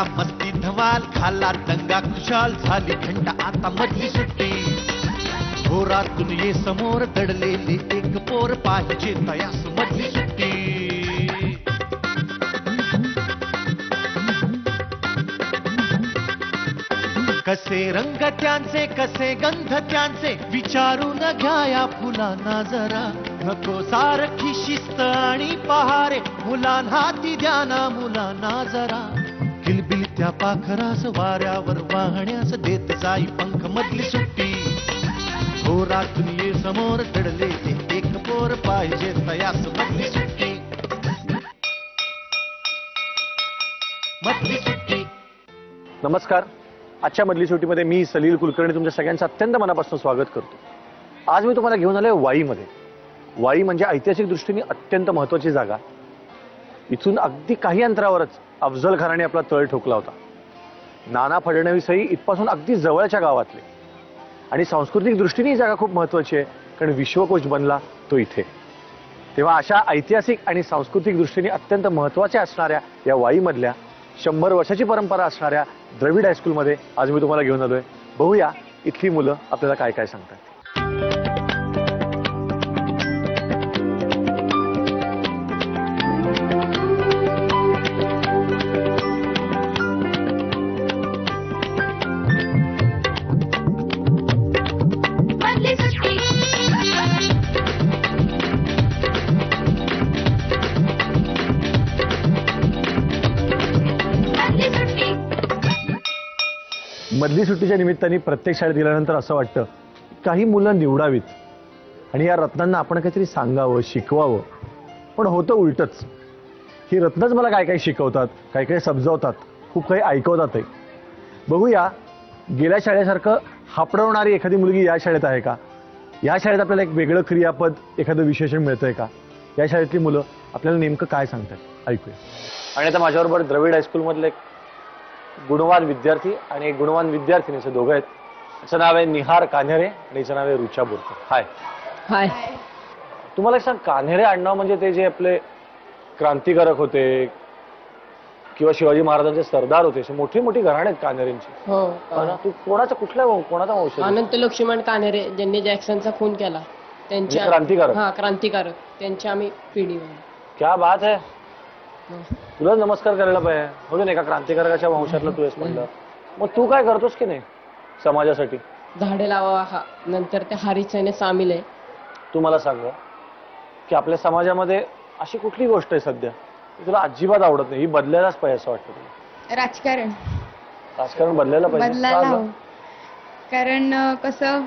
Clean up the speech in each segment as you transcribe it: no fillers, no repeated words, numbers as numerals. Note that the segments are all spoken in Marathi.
करा मस्ती धमाल, खाला दंगा खुशाल, झाली थंड आता मधली सुट्टी. घोरातून ये समोर दडलेले एक पोर, पाहिजे तयास मधली सुट्टी. कसे रंग त्यांचे कसे गंध त्यांचे, विचारून घ्या या फुलांना जरा. नको सारखी शिस्त आणि पहारे, मुलांना ती द्या ना मुलांना जरा. किलबिल त्या पाखरास वाऱ्यावर वाहण्यास देत जाई पंख मधली सुट्टी. घोरातून ये समोर दडले एक पोर, पाहिजे तयास मधली सुट्टी. मधली सुट्टी. नमस्कार. आजच्या मधली सुट्टीमध्ये मी सलील कुलकर्णी तुमच्या सगळ्यांचं अत्यंत मनापासून स्वागत करतो. आज मी तुम्हाला घेऊन आलोय वाईमध्ये. वाई म्हणजे ऐतिहासिक दृष्टीने अत्यंत महत्वाची जागा. इथून अगदी काही अंतरावरच अफजल खानाने आपला तळ ठोकला होता. नाना फडणवीसही इथपासून अगदी जवळच्या गावातले. आणि सांस्कृतिक दृष्टीने ही जागा खूप महत्वाची आहे, कारण विश्वकोश बनला तो इथे. तेव्हा अशा ऐतिहासिक आणि सांस्कृतिक दृष्टीने अत्यंत महत्वाच्या असणाऱ्या या वाईमधल्या 100 वर्षाची परंपरा असणाऱ्या द्रविड हायस्कूलमध्ये आज मी तुम्हाला घेऊन आलोय. बघूया इथली मुलं आपल्याला काय काय सांगतात. मधली सुट्टीच्या निमित्ताने प्रत्येक शाळेत गेल्यानंतर असं वाटतं काही मुलं निवडावीत आणि या रत्नांना आपण काहीतरी सांगावं शिकवावं, पण होतं उलटच. ही रत्नच मला काय काय शिकवतात, काय काय समजावतात, खूप काही ऐकवतातही. बघूया गेल्या शाळेसारखं हापडवणारी एखादी मुलगी या शाळेत आहे का? या शाळेत आपल्याला एक वेगळं क्रियापद एखादं विशेषण मिळतंय का? या शाळेतली मुलं आपल्याला नेमकं काय सांगतात ऐकूया. आणि आता माझ्याबरोबर द्रविड हायस्कूलमधले एक गुणवान विद्यार्थी आणि एक गुणवान विद्यार्थिनी असे दोघं आहेत. याचं नाव आहे निहार कान्हेरे आणि हिचं नाव आहे रुचा बोरकर. हाय. हाय. तुम्हाला एक सांग, कान्हेरे आडनाव म्हणजे ते जे आपले क्रांतिकारक होते किंवा शिवाजी महाराजांचे सरदार होते, असे मोठी मोठी घराणे आहेत कान्हेरेंची. हो. तू कोणाचा वंश? अनंत लक्ष्मण कान्हेरे, ज्यांनी जॅक्सनचा खून केला त्यांच्या. क्रांतिकारक. हा, क्रांतिकारक. त्यांच्या आम्ही पिढी. क्या बात आहे. तुला नमस्कार करायला पाहिजे. हो नाही का, क्रांतिकारकाच्या वंशातलं तू आहेस म्हणलं. मग तू काय करतोस की नाही समाजासाठी? झाडे लावा. हा, नंतर ते हरिसेने सामील आहे. तू मला सांग की आपल्या समाजामध्ये अशी कुठली गोष्ट आहे सध्या तुला अजिबात आवडत नाही, ही बदलायलाच पाहिजे असं वाटतं तुला? राजकारण. राजकारण बदलायला पाहिजे. कारण कसं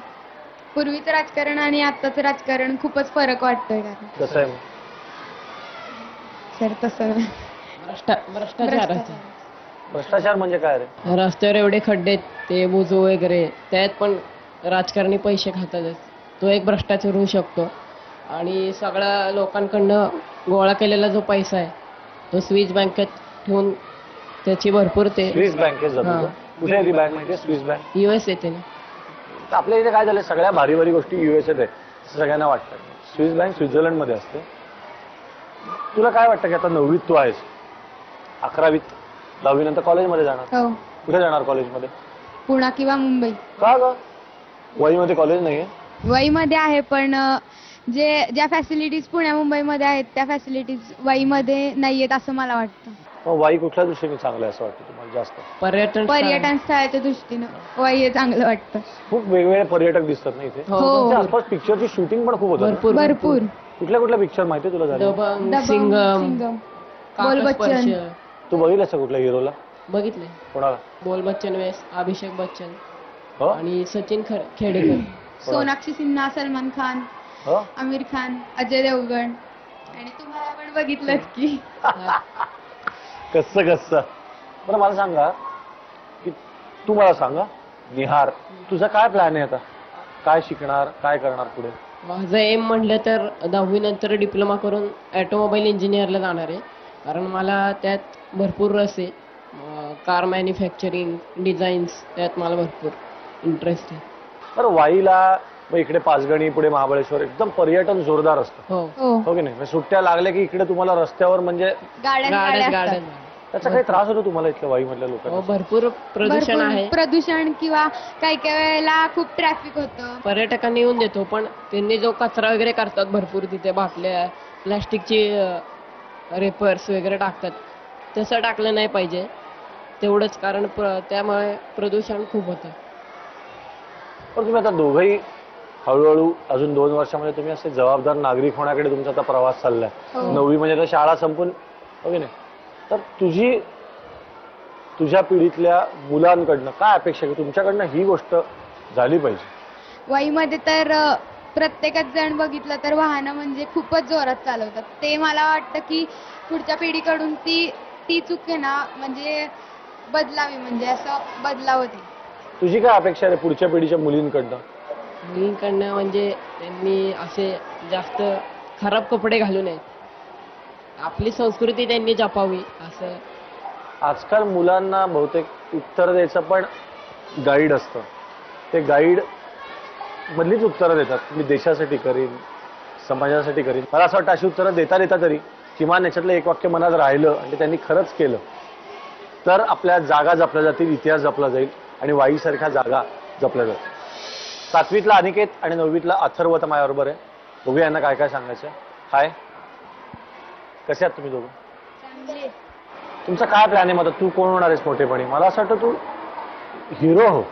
पूर्वीचं राजकारण आणि आताचं राजकारण खूपच फरक वाटतोय. कसं आहे सर तसं भ्रष्टाचार म्हणजे काय रे? रस्त्यावर एवढे खड्डे, ते बुजू वगैरे, त्यात पण राजकारणी पैसे खातात. तो एक भ्रष्टाचार होऊ शकतो. आणि सगळ्या लोकांकडनं गोळा केलेला जो पैसा आहे तो स्विस बँकेत ठेवून त्याची भरपूर ते. स्विस बँकेत जातो? कुठे आहे ती बँक माहिती? स्विस बँक US येते ना. आपल्या इथे काय झालं, सगळ्या भारी भारी गोष्टी US येत आहे सगळ्यांना वाटतं. स्विस बँक स्वित्झर्लंड मध्ये असते. तुला काय वाटतं की आता 9वीत तू आहेस, 11वीत 10वी नंतर कॉलेजमध्ये जाणार? कुठे जाणार कॉलेजमध्ये? पुणे किंवा मुंबई. का ग? वाईमध्ये कॉलेज नाहीये? वाईमध्ये आहे, पण ज्या फॅसिलिटीज पुण्या मुंबईमध्ये आहेत त्या फॅसिलिटीज वाईमध्ये नाहीयेत असं मला वाटतं. मग वाई कुठल्या दृष्टीने चांगलं आहे असं वाटतं तुम्हाला जास्त? पर्यटन स्थळाच्या दृष्टीनं वाई हे चांगलं वाटतं. खूप वेगवेगळे पर्यटक दिसतात ना इथे. आसपास पिक्चरची शूटिंग पण खूप होतं. भरपूर. कुठल्या कुठल्या पिक्चर माहिती तुला झालं? सिंगम, बोल बच्चन. तू बघितलंस का कुठल्या हिरोला? बघितले. कोणाला? बोल बच्चन वेस, अभिषेक बच्चन आणि सचिन खेडेकर, सोनाक्षी सिन्हा, सलमान खान, आमिर खान, अजय देवगण. आणि तुम्हाला पण बघितलं की. कसं बरं मला सांगा की तू मला सांगा निहार, तुझा काय प्लॅन आहे आता? काय शिकणार, काय करणार पुढे? माझं एम म्हणलं तर 10वी नंतर डिप्लोमा करून ऑटोमोबाईल इंजिनियरला जाणार आहे. कारण मला त्यात भरपूर रस आहे. कार मॅन्युफॅक्चरिंग, डिझाईन्स, त्यात मला भरपूर इंटरेस्ट आहे. बरं वाईला इकडे पाचगणी, पुढे महाबळेश्वर, एकदम पर्यटन जोरदार असतं. हो की नाही? सुट्ट्या लागल्या की इकडे तुम्हाला रस्त्यावर म्हणजे गार्डन. त्याचा काही त्रास होतो तुम्हाला इथल्या वाईमधल्या हो, लोकांना? भरपूर प्रदूषण भरपूर आहे. प्रदूषण किंवा काही काही वेळेला खूप ट्रॅफिक होतं. पर्यटकांनी येऊन देतो, पण त्यांनी जो कचरा वगैरे करतात भरपूर तिथे, बाटल्या प्लास्टिकची रेपर्स वगैरे टाकतात, तसं टाकलं नाही पाहिजे तेवढंच, कारण त्यामुळे प्रदूषण खूप होतं. पण तुम्ही आता दोघंही हळूहळू अजून 2 वर्षामध्ये तुम्ही असे जबाबदार नागरिक होण्याकडे तुमचा आता प्रवास चाललाय. 9वी म्हणजे आता शाळा संपून, हो की नाही? तर तुझ्या पिढीतल्या मुलांकडनं काय अपेक्षा आहे की तुमच्याकडनं ही गोष्ट झाली पाहिजे? वाईमध्ये तर प्रत्येकच जण बघितलं तर वाहनं म्हणजे खूपच जोरात चालवतात. ते मला वाटतं की पुढच्या पिढीकडून ती चूक आहे ना म्हणजे बदलावी, म्हणजे असं बदलावं ते. तुझी काय अपेक्षा आहे पुढच्या पिढीच्या मुलींकडनं? मुलींकडनं म्हणजे त्यांनी असे जास्त खराब कपडे घालू नयेत, आपली संस्कृती त्यांनी जपावी असं. आजकाल मुलांना बहुतेक उत्तर द्यायचं पण गाईड असतं, ते गाईड मधलीच उत्तरं देतात. मी देशासाठी करीन, समाजासाठी करीन. मला असं वाटतं अशी उत्तरं देता देता तरी किमान याच्यातलं एक वाक्य मनात राहिलं आणि त्यांनी खरंच केलं तर आपल्या जागा जपल्या जातील, इतिहास जपला जाईल आणि वाईसारख्या जागा जपल्या जातील. 7वीतला अनिकेत आणि 9वीतला अथर्व तर माझ्याबरोबर आहे. बघूया यांना काय काय सांगायचं. हाय, कसे आहात तुम्ही दोघं? तुमचा काय प्लॅन आहे? मग तू कोण होणार आहेस मोठेपणी? मला असं वाटतं तू हिरो हो.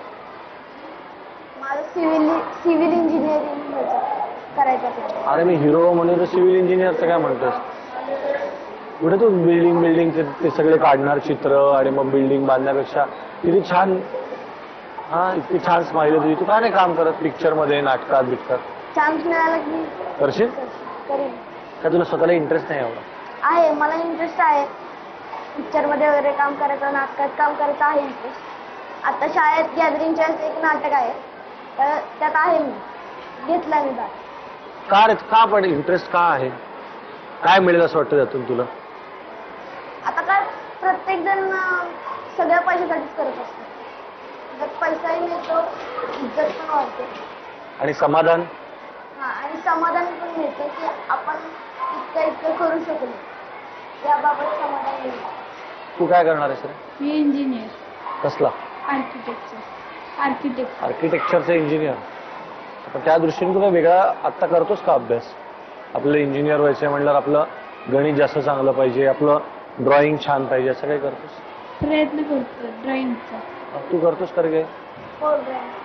मला सिव्हिल इंजिनिअरिंग करायचं. अरे मी हिरो म्हणून तर सिव्हिल इंजिनियरचं काय म्हणतोस? कुठे तू बिल्डिंग ते सगळे काढणार चित्र आणि मग बिल्डिंग बांधण्यापेक्षा किती छान, हा इतकी छान स्माईल तुझी. तू काय नाही काम करत पिक्चर मध्ये, नाटकात, बिटकात? चान्स मिळाला की करशील करेन. का? तुला स्वतःला इंटरेस्ट नाही एवढा? आहे, मला इंटरेस्ट आहे पिक्चर मध्ये वगैरे काम करायचं, नाटकात काम करायचं आहे इंटरेस्ट. आता शाळेत गॅदरिंगच्या एक नाटक आहे, तर त्यात आहे मी घेतला मी भाग. का रे? का पण इंटरेस्ट का आहे? काय मिळेल असं वाटतं त्यातून तुला? आता काय प्रत्येक जण सगळ्या पैशासाठीच करत असतो. जर पैसाही मिळतो, इज्जत पण वाढते आणि समाधान. आणि समाधान पण मिळतं की आपण इतकं करू शकलो, याबाबत समाधान मिळतं. तू काय करणार आहेस रे? मी इंजिनियर, कसला? आर्किटेक्चरचा इंजिनियर. पण त्या दृष्टीने तू काय वेगळा आत्ता करतोस का अभ्यास? आपलं इंजिनियर व्हायचंय म्हणल्यावर आपलं गणित जास्त चांगलं पाहिजे, आपलं ड्रॉइंग छान पाहिजे, असं काही करतोस? प्रयत्न करतो ड्रॉइंगचा. तू करतोस तर काय? हो,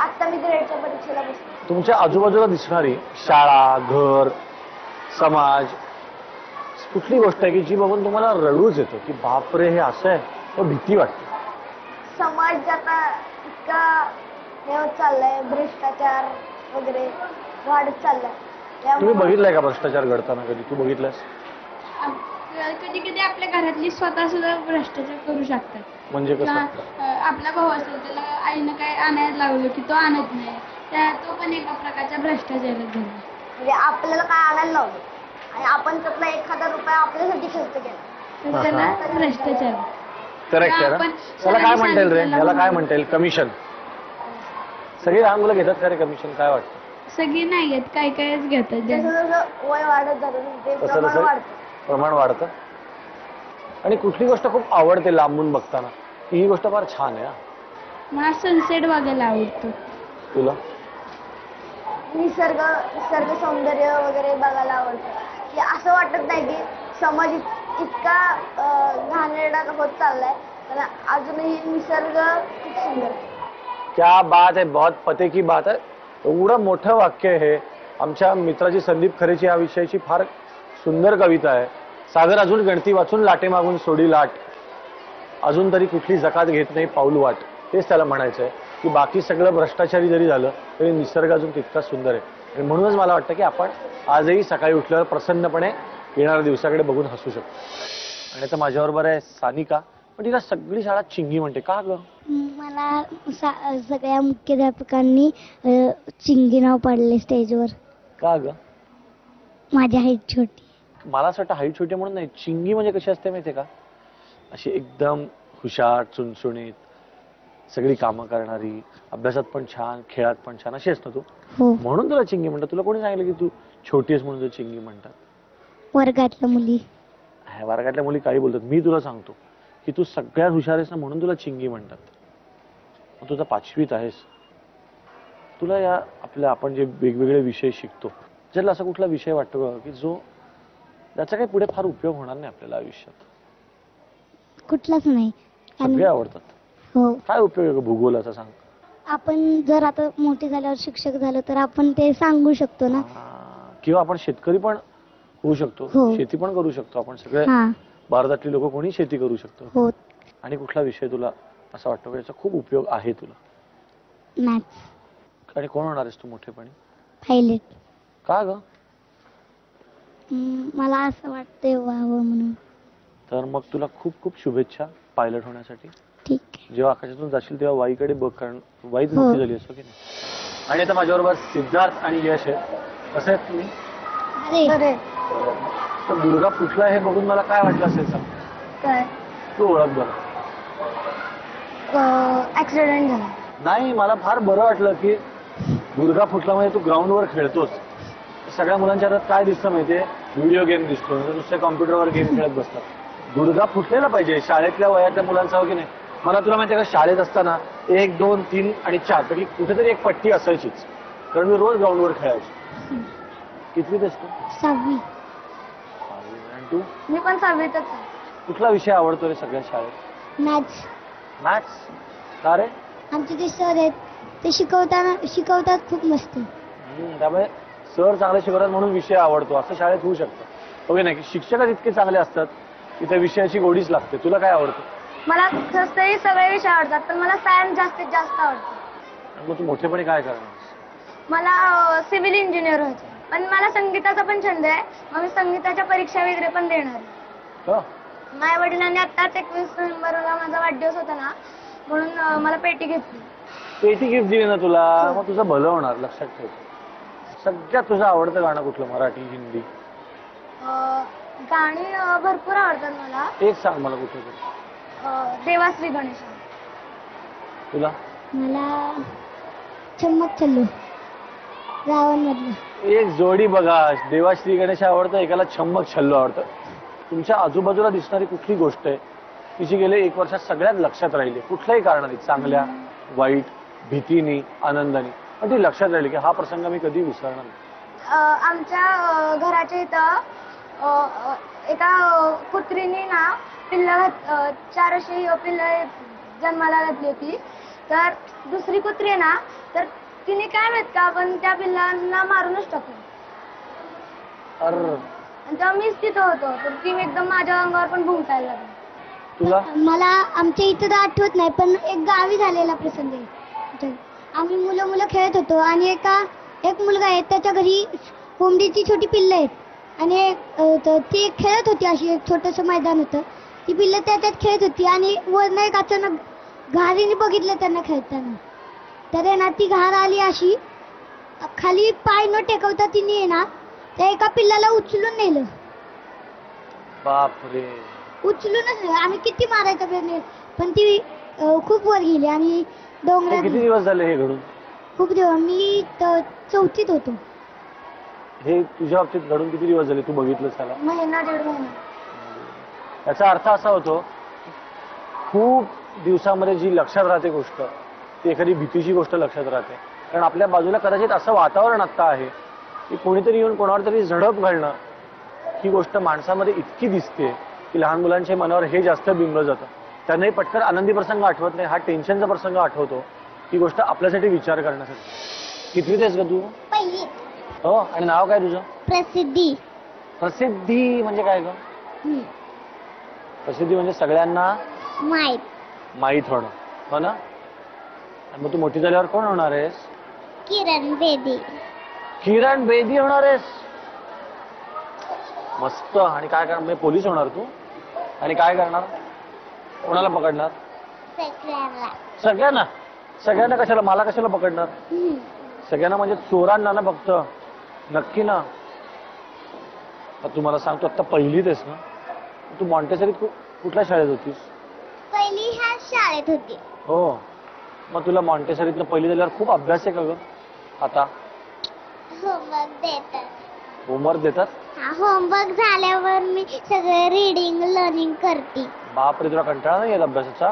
आता मी ग्रेडच्या परीक्षेला बसलो. तुमच्या आजूबाजूला दिसणारी शाळा, घर, समाज, कुठली गोष्ट आहे की जी बघून तुम्हाला रडूच येतो की बापरे हे असं आहे, तो भीती वाटते? समाज आता इतका हे होत चाललाय, भ्रष्टाचार वगैरे वाढत चाललाय. तुम्ही बघितलंय का भ्रष्टाचार घडताना? कधी तू बघितलंस? कधी कधी आपल्या घरातली स्वतः सुद्धा भ्रष्टाचार करू शकतात. म्हणजे कसं? आपला भाऊ असेल, त्याला आईनं काय आणायला लावलं की तो आणत नाही, तो पण एका प्रकारचा भ्रष्टाचारच झाला. म्हणजे आपल्याला काय आणायला लावलं आणि आपण त्यातला 1000 रुपये आपल्यासाठी खर्च केला, तर त्याला भ्रष्टाचार. करेक्ट आहे ना? त्याला काय म्हणता येईल रे? याला काय म्हणता येईल? कमिशन. सगळी लहान मुलं घेतात का रे कमिशन? काय वाटतं? सगळी नाही घेत, काय कायच घेतात. जसं जसं वय वाढत जातं ते तसं प्रमाण तसं वाढतं. प्रमाण वाढतं. आणि कुठली गोष्ट खूप आवडते लांबून बघताना की ही गोष्ट फार छान आहे? मला सनसेट बघायला आवडतो. तुला? निसर्ग सौंदर्य वगैरे बघायला आवडतं. की असं वाटत नाही की समाज इतका घाणेरडा होत चाललाय, पण अजूनही निसर्ग खूप सुंदर आहे. क्या बात आहे, बहुत पते की बात आहे. एवढं मोठं वाक्य आहे. आमच्या मित्राची संदीप खरेची या विषयाची फार सुंदर कविता आहे. सागर अजून गणती वाचून लाटे मागून सोडी लाट, अजून तरी कुठली जकात घेत नाही पाऊल वाट. तेच त्याला म्हणायचं आहे की बाकी सगळं भ्रष्टाचारी जरी झालं तरी निसर्ग अजून तितका सुंदर आहे. आणि म्हणूनच मला वाटतं की आपण आजही सकाळी उठल्यावर प्रसन्नपणे येणाऱ्या दिवसाकडे बघून हसू शकतो. आणि आता माझ्याबरोबर आहे सानिका. पण तिला सगळी शाळा चिंगी म्हणते, का ग? मला सगळ्या मुख्याध्यापकांनी चिंगी नाव पाडले स्टेजवर. का ग? माझी हाईट छोटी. मला असं वाटतं हाईट छोटी म्हणून नाही, चिंगी म्हणजे कशी असते माहितीये का? अशी एकदम हुशार, चुणचुणीत, सगळी कामं करणारी, अभ्यासात पण छान, खेळात पण छान, अशी असतो तू. हो. म्हणून तुला चिंगी म्हणतात. तुला कोणी सांगितलं की तू छोटी आहेस म्हणून तू चिंगी म्हणतात? वर्गातल्या मुली. वर्गातल्या मुली काही बोलतात. मी तुला सांगतो की तू सगळ्यात हुशार आहेस ना म्हणून तुला चिंगी म्हणतात. मग तुझा 5वीत आहेस, तुला या आपल्या आपण जे वेगवेगळे विषय शिकतो ज्याला असा कुठला विषय वाटतो का की जो त्याचा काही पुढे फार उपयोग होणार नाही आपल्याला आयुष्यात? कुठलाच नाही. सगळे आवडतात. हो. काय उपयोग आहे भूगोलाचा सांग? आपण जर आता मोठे झाल्यावर शिक्षक झालो तर आपण ते सांगू शकतो ना. किंवा आपण शेतकरी पण होऊ शकतो, हो. शेती पण करू शकतो आपण. सगळे हा. भारतातली लोक कोणी शेती करू शकतो. हो. आणि कुठला विषय तुला असा वाटतो की याचा खूप उपयोग आहे तुला? मॅथ्स. आणि कोण होणार आहेस तू मोठेपणी? पायलट. का ग? मला असं वाटतंय व्हावं म्हणून. तर मग तुला खूप खूप शुभेच्छा पायलट होण्यासाठी. ठीक आहे. जेव्हा आकाशातून जाशील तेव्हा वाईकडे बघ, कारण वाईच हो. मोठी झाली असतो की नाही. आणि आता माझ्याबरोबर सिद्धार्थ आणि यश आहे. कसं आहेत तुम्ही? अरे तर मुलगा फुटला हे बघून मला काय वाटलं असेल सांग? काय तू ओळख बरं. ऍक्सिडेंट झाला. नाही, मला फार बरं वाटलं की गुडघा फुटला म्हणजे तू ग्राउंडवर खेळतोस. सगळ्या मुलांच्या हातात काय दिसतं माहितीये? व्हिडिओ गेम दिसतो, नुसत्या कॉम्प्युटरवर गेम खेळत बसतात. गुडघा फुटलेला पाहिजे शाळेतल्या वयातल्या मुलांचा, हो की नाही? मला तुला माहितीये का, शाळेत असताना 1, 2, 3 आणि 4 पैकी कुठेतरी एक पट्टी असायचीच, कारण मी रोज ग्राउंडवर खेळायचो. कितवीत असतो? 6वी. आणि तू? मी पण 6वीतच आहे. कुठला विषय आवडतो रे सगळ्या शाळेत? मॅथ्स. मॅथ्स. का रे? आमचे जे सर आहेत ते शिकवतात खूप मस्त. त्यामुळे सर चांगले शिकवतात म्हणून विषय आवडतो असं शाळेत होऊ शकतं, हो की नाही? शिक्षकच इतके चांगले असतात की त्या विषयाची गोडीच लागते. तुला काय आवडतं? मला तसंही सगळे विषय आवडतात, पण मला सायन्स जास्तीत जास्त आवडतं. मग तू मोठेपणी काय करणार? मला सिव्हिल इंजिनियर व्हायचं, पण मला संगीताचा पण छंद आहे. मग मी संगीताच्या परीक्षा वगैरे पण देणार आहे. हो. माझ्या वडिलांनी आत्ताच 21 नोव्हेंबरला माझा वाढदिवस होता ना, म्हणून मला पेटी घेतली. पेटी गिफ्ट दिली ना तुला, मग तुझं भलं होणार, लक्षात ठेव. सगळ्यात तुझं आवडतं गाणं कुठलं? मराठी, हिंदी? गाणी भरपूर आवडतात मला. एक सांग मला कुठलं तरी. देवाश्री गणेश. तुला? मला चम्मक चल्लू रावणमधलं. एक जोडी बघा, देवाश्री गणेश आवडतं, एकाला छम्मक छल्लू आवडतं. तुमच्या आजूबाजूला दिसणारी कुठली गोष्ट आहे की जी गेले 1 वर्षात सगळ्यात लक्षात राहिली? कुठल्याही कारणाने, चांगल्या, वाईट, भीतीने, आनंदाने, पण ती लक्षात राहिली की हा प्रसंग मी कधी विसरणार नाही? आमच्या घराच्या इथं एका कुत्रीने ना पिल्लं 4 अशी पिल्लं जन्माला घातली होती. तर दुसरी कुत्री आहे ना, तर तिने काय माहित का, पण त्या पिल्लांना मारूनच टाकलं. आणि तेव्हा मीच तिथं होतो, तर ती एकदम माझ्या अंगावर पण भुंकायला लागली. तुला? मला आमच्या इथं तर आठवत नाही, पण एक गावी झालेला प्रसंग आहे. आम्ही मुलं खेळत होतो आणि एक मुलगा आहे, त्याच्या घरी कोंबडीची छोटी पिल्लं आहेत आणि ती खेळत होती. अशी एक छोटंसं मैदान होतं, ती पिल्लं त्याच्यात खेळत होती आणि वरनं एक अचानक घारीने बघितलं त्यांना खेळताना. तर आहे ना, ती घार आली अशी खाली, पाय न टेकवता तिने आहे ना त्या एका पिल्लाला उचलून नेलं. बापरे. उचलूनच नाही, आम्ही किती मारायचा प्रयत्न, पण ती खूप वर गेली आणि डोंगरात. किती दिवस झाले हे घडून? खूप दिवस. मी 4थीत होतो. हे तुझ्या बाबतीत घडून किती दिवस झाले तू बघितलं त्याला? 1.5 महिना. याचा अर्थ असा होतो, खूप दिवसामध्ये जी लक्षात राहते गोष्ट, ती एखादी भीतीची गोष्ट लक्षात राहते. कारण आपल्या बाजूला कदाचित असं वातावरण आता आहे की कोणीतरी येऊन कोणावर तरी झडप घालणं, ही गोष्ट माणसामध्ये इतकी दिसते की लहान मुलांच्या मनावर हे जास्त बिंबलं जातं. त्यांनाही पटकन आनंदी प्रसंग आठवत नाही, हा टेन्शनचा प्रसंग आठवतो. ही गोष्ट आपल्यासाठी विचार करण्यासाठी. कितवीत आहेस का तू? पहिली. हो. आणि नाव काय तुझं? प्रसिद्धी. प्रसिद्धी म्हणजे काय ग? प्रसिद्धी म्हणजे सगळ्यांना माहीत होणं, हो ना? मग तू मोठी झाल्यावर कोण होणार आहेस? किरण बेदी. किरण बेदी होणार आहेस? मस्त. आणि काय करणार? म्हणजे पोलीस होणार तू? आणि काय करणार? कोणाला पकडणार? सगळ्यांना. सगळ्यांना कशाला? मला कशाला पकडणार? सगळ्यांना म्हणजे चोरांना ना फक्त? नक्की ना? तू मला सांगतो, आता पहिलीत आहेस ना तू? मॉन्टेसरीत कुठल्या शाळेत होतीस? पहिली ह्या शाळेत होती. हो. मग तुला मॉन्टेसरीतनं पहिली झाल्यावर खूप अभ्यास आहे का ग आता? होमवर्क देतात. होमवर्क देतात? होमवर्क झाल्यावर मी सगळं रीडिंग लर्निंग करते. बापरे, तुला कंटाळा नाही येत अभ्यासाचा?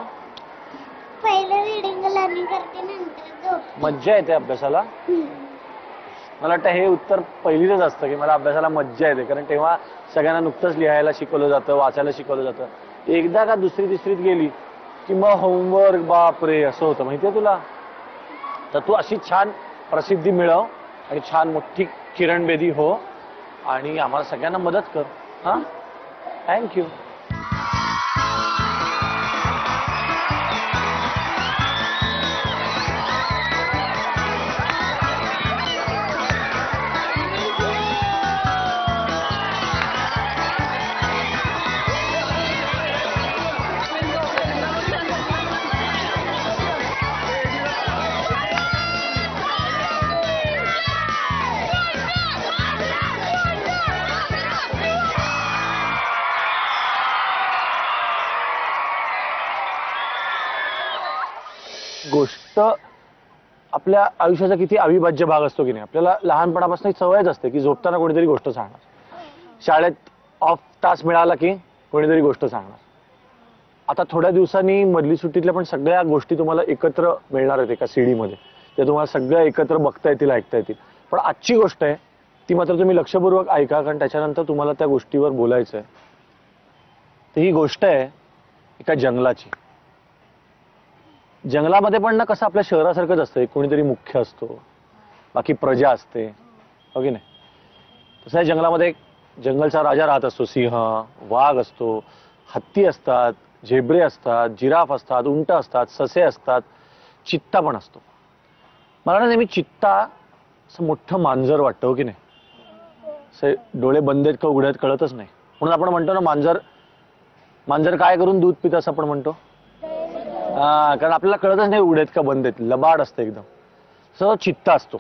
पहिलं रीडिंग लर्निंग करते, नंतर झोप. मज्जा येते अभ्यासाला? मला वाटतं हे उत्तर पहिलीच असतं की मला अभ्यासाला मज्जा येते, कारण तेव्हा सगळ्यांना नुकतंच लिहायला शिकवलं जातं, वाचायला शिकवलं जातं. एकदा का दुसरी तिसरीत गेली की मग होमवर्क, बापरे असं होतं, माहितीये तुला? तर तू अशी छान प्रसिद्धी मिळव आणि छान मोठी किरण बेदी हो आणि आम्हाला सगळ्यांना मदत कर. हा, थँक्यू. गोष्ट आपल्या आयुष्याचा किती अविभाज्य भाग असतो की नाही. आपल्याला लहानपणापासून एक सवयच असते की झोपताना कोणीतरी गोष्ट सांगणार, शाळेत ऑफ तास मिळाला की कोणीतरी गोष्ट सांगणार. आता थोड्या दिवसांनी मधली सुट्टीतल्या पण सगळ्या गोष्टी तुम्हाला एकत्र मिळणार आहेत एका सीडी मध्ये, त्या तुम्हाला सगळ्या एकत्र बघता येतील, ऐकता येतील. पण आजची गोष्ट आहे ती मात्र तुम्ही लक्षपूर्वक ऐका, कारण त्याच्यानंतर तुम्हाला त्या गोष्टीवर बोलायचं आहे. तर ही गोष्ट आहे एका जंगलाची. जंगलामध्ये पण ना कसं आपल्या शहरासारखंच असतं, कोणीतरी मुख्य असतो, बाकी प्रजा असते, हो की नाही? तसं या जंगलामध्ये एक जंगलचा राजा राहत असतो. सिंह, वाघ असतो, हत्ती असतात, झेब्रे असतात, जिराफ असतात, उंट असतात, ससे असतात, चित्ता पण असतो. मला ना नेहमी चित्ता असं मोठं मांजर वाटतं, हो की नाही? असे डोळे बंद आहेत का उघडे आहेत कळतच नाही, म्हणून आपण म्हणतो ना मांजर काय करून दूध पितं असं आपण म्हणतो. कारण आपल्याला कळतच नाही उघडेत का बंद आहेत, लबाड असतं एकदम. सगळं चित्ता असतो.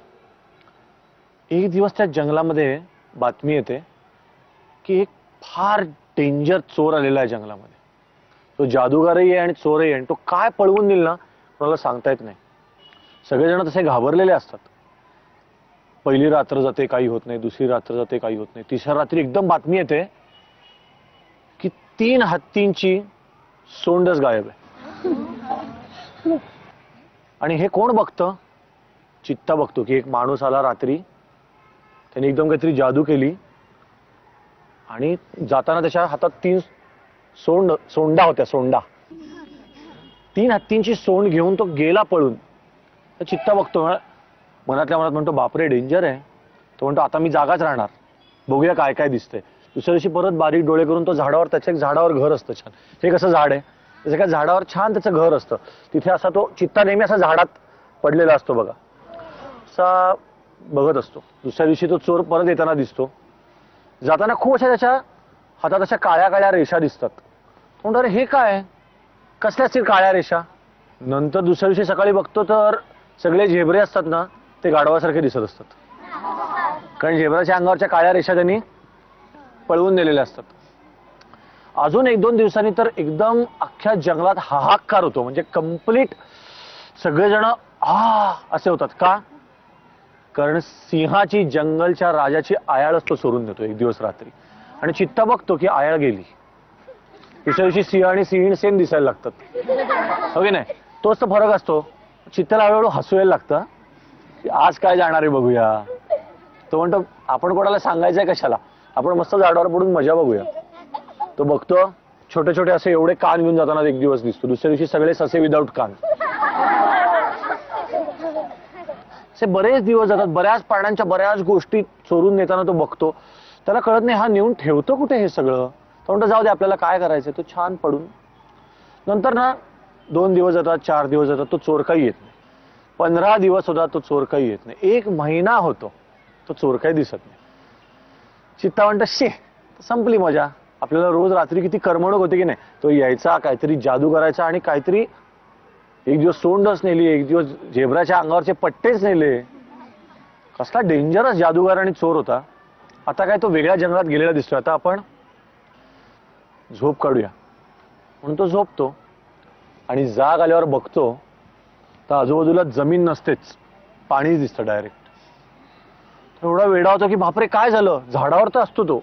एक दिवस त्या जंगलामध्ये बातमी येते की एक फार डेंजर चोर आलेला आहे जंगलामध्ये. तो जादूगारही आहे आणि चोरही आहे, आणि तो काय पळवून नेईल ना कोणाला सांगता येत नाही. सगळेजण तसे घाबरलेले असतात. पहिली रात्र जाते काही होत नाही, दुसरी रात्र जाते काही होत नाही, तिसऱ्या रात्री एकदम बातमी येते की 3 हत्तींची सोंडच गायब आहे. आणि हे कोण बघतं? चित्ता बघतो की एक माणूस आला रात्री, त्याने एकदम काहीतरी जादू केली आणि जाताना त्याच्या हातात 3 सोंडा होत्या. 3 हत्तींची सोंड घेऊन तो गेला पळून. तर चित्ता बघतो, मनातल्या मनात म्हणतो बापरे डेंजर आहे. तो म्हणतो आता मी जागाच राहणार, बघूया काय काय दिसतंय. दुसऱ्या दिवशी परत बारीक डोळे करून तो झाडावर, त्याच्या एक झाडावर घर असतं छान. हे कसं झाड आहे, त्याच्या एका झाडावर छान त्याचं घर असतं. तिथे असा तो चित्ता नेहमी असा झाडात पडलेला असतो बघा, असा बघत असतो. दुसऱ्या दिवशी तो चोर परत येताना दिसतो. जाताना खूप अशा त्याच्या हातात अशा काळ्या काळ्या रेषा दिसतात. म्हणतो अरे हे काय, कसल्या असतील काळ्या रेषा? नंतर दुसऱ्या दिवशी सकाळी बघतो तर सगळे झेब्रे असतात ना ते गाढवासारखे दिसत असतात, कारण झेब्राच्या अंगावरच्या काळ्या रेषा त्यांनी पळवून नेलेल्या असतात. अजून 1-2 दिवसांनी तर एकदम अख्ख्या जंगलात हाहाकार होतो. म्हणजे कंप्लीट सगळेजण असे होतात. का? कारण सिंहाची, जंगलच्या राजाची आयाळच तो चोरून नेतो एक दिवस रात्री. आणि चित्ता बघतो की आयाळ गेली. दुसऱ्या दिवशी सिंह आणि सिंह सेम दिसायला लागतात, हो की नाही? तोच तर फरक असतो. चित्ताला हळूहळू हसू यायला लागतं की आज काय जाणार आहे बघूया. तो म्हणतो आपण कोणाला सांगायचंय कशाला, आपण मस्त झाडावर पडून मजा बघूया. तो बघतो छोटे छोटे असे एवढे कान घेऊन जाताना एक दिवस दिसतो. दुसऱ्या दिवशी सगळे ससे विदाऊट कान. असे बरेच दिवस जातात. बऱ्याच प्राण्यांच्या बऱ्याच गोष्टी चोरून नेताना तो बघतो. त्याला कळत नाही हा नेऊन ठेवतो कुठे हे सगळं. तो म्हणतो जाऊ दे आपल्याला काय करायचंय. तो छान पडून नंतर ना 2 दिवस जातात, 4 दिवस जातात, तो चोर काही येत नाही. 15 दिवस होतात, तो चोर काही येत नाही. 1 महिना होतो, तो चोर काही दिसत नाही. चित्ता म्हणतं शे संपली मजा. आपल्याला रोज रात्री किती करमणूक होती की नाही. तो यायचा, काहीतरी जादू करायचा आणि काहीतरी एक दिवस सोंडच नेली, एक दिवस झेब्राच्या अंगावरचे पट्टेच नेले. कसला डेंजरस जादूगार आणि चोर होता. आता काय तो वेगळ्या जंगलात गेलेला दिसतोय. आता आपण झोप काढूया म्हणून तो झोपतो आणि जाग आल्यावर बघतो तर आजूबाजूला जमीन नसतेच, पाणीच दिसतं डायरेक्ट. एवढा वेडा होतो की बापरे काय झालं. झाडावर तर असतो तो.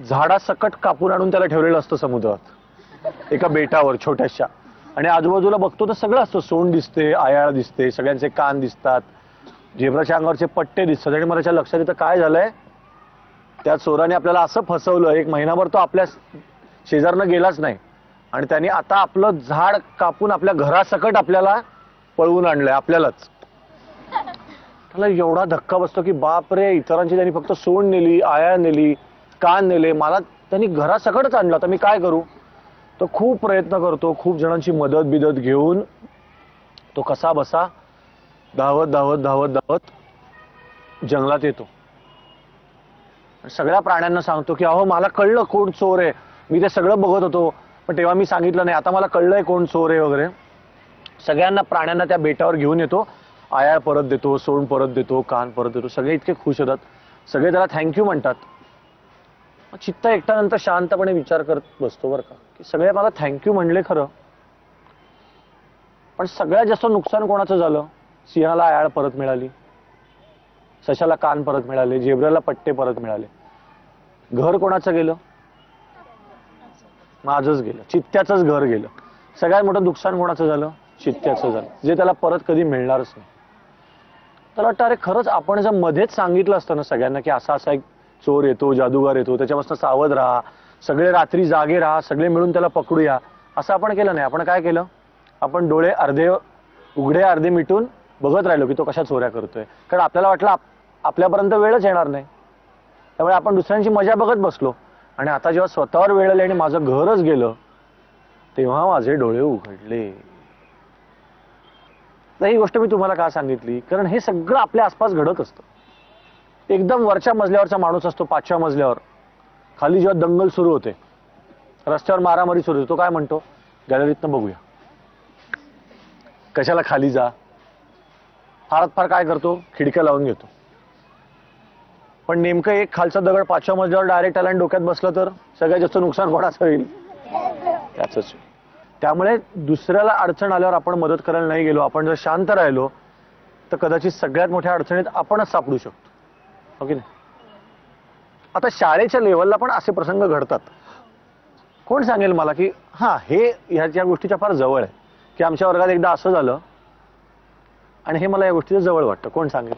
झाडासकट कापून आणून त्याला ठेवलेलं असतं समुद्रात एका बेटावर छोट्याशा, आणि आजूबाजूला बघतो तर सगळं असतं. सोंड दिसते, आयाळ दिसते, सगळ्यांचे कान दिसतात, झेब्राच्या अंगावरचे पट्टे दिसतात. आणि मला लक्षात येतं काय झालंय, त्या चोराने आपल्याला असं फसवलं. 1 महिनाभर तो आपल्या शेजारनं गेलाच नाही आणि त्यांनी आता आपलं झाड कापून आपल्या घरासकट आपल्याला पळवून आणलंय, आपल्यालाच. त्याला एवढा धक्का बसतो की बाप रे, इतरांची त्यांनी फक्त सोंड नेली, आयाळ नेली, कान नेले, मला त्यांनी घरासकटच आणलं, तर मी काय करू. तो खूप प्रयत्न करतो, खूप जणांची मदत बिदत घेऊन तो कसा बसा धावत धावत धावत धावत जंगलात येतो. सगळ्या प्राण्यांना सांगतो की अहो मला कळलं कोण चोर आहे, मी ते सगळं बघत होतो पण तेव्हा मी सांगितलं नाही, आता मला कळलंय कोण चोर आहे वगैरे. सगळ्यांना प्राण्यांना त्या बेटावर घेऊन येतो, आयाळ परत देतो, सोंड परत देतो, कान परत देतो. सगळे इतके खुश होतात, सगळे त्याला थँक्यू म्हणतात. चित्ता एकटा नंतर शांतपणे विचार करत बसतो बरं का, की सगळे मला थँक्यू म्हणले खरं, पण सगळ्यात जास्त नुकसान कोणाचं झालं. सिंहाला आयाळ परत मिळाली, सशाला कान परत मिळाले, झेब्राला पट्टे परत मिळाले. घर कोणाचं गेलं, माझंच गेलं, चित्त्याचंच घर गेलं. सगळ्यात मोठं नुकसान कोणाचं झालं, चित्त्याचं झालं, जे त्याला परत कधी मिळणारच नाही. त्याला वाटतं अरे खरंच आपण जर मध्येच सांगितलं असतं ना सगळ्यांना की असा असा एक चोर येतो, जादूगार येतो, त्याच्यापासून सावध राहा, सगळे रात्री जागे राहा, सगळे मिळून त्याला पकडूया, असं आपण केलं नाही. आपण काय केलं, आपण डोळे अर्धे उघडे अर्धे मिटून बघत राहिलो की तो कशा चोऱ्या करतोय. कारण आपल्याला वाटलं आपल्यापर्यंत वेळच येणार नाही, त्यामुळे आपण दुसऱ्यांची मजा बघत बसलो. आणि आता जेव्हा स्वतःवर वेळ आली आणि माझं घरच गेलं तेव्हा माझे डोळे उघडले. तर ही गोष्ट मी तुम्हाला का सांगितली, कारण हे सगळं आपल्या आसपास घडत असतं. एकदम वरच्या मजल्यावरचा माणूस असतो, 5व्या मजल्यावर, खाली जेव्हा दंगल सुरू होते, रस्त्यावर मारामारी सुरू होते, तो काय म्हणतो, गॅलरीतनं बघूया. कशाला खाली जा, फारात फार काय करतो, खिडक्या लावून घेतो. पण नेमकं एक खालचा दगड 5व्या मजल्यावर डायरेक्ट आला आणि डोक्यात बसलं तर सगळ्यात जास्त नुकसान कोणाचं होईल, त्याचंच. त्यामुळे दुसऱ्याला अडचण आल्यावर आपण मदत करायला नाही गेलो, आपण जर शांत राहिलो तर कदाचित सगळ्यात मोठ्या अडचणीत आपणच सापडू शकतो, हो की नाही. आता शाळेच्या लेवलला पण असे प्रसंग घडतात. कोण सांगेल मला की हा हे ह्या गोष्टीच्या फार जवळ आहे, की आमच्या वर्गात एकदा असं झालं आणि हे मला या गोष्टीचं जवळ वाटतं. कोण सांगेल.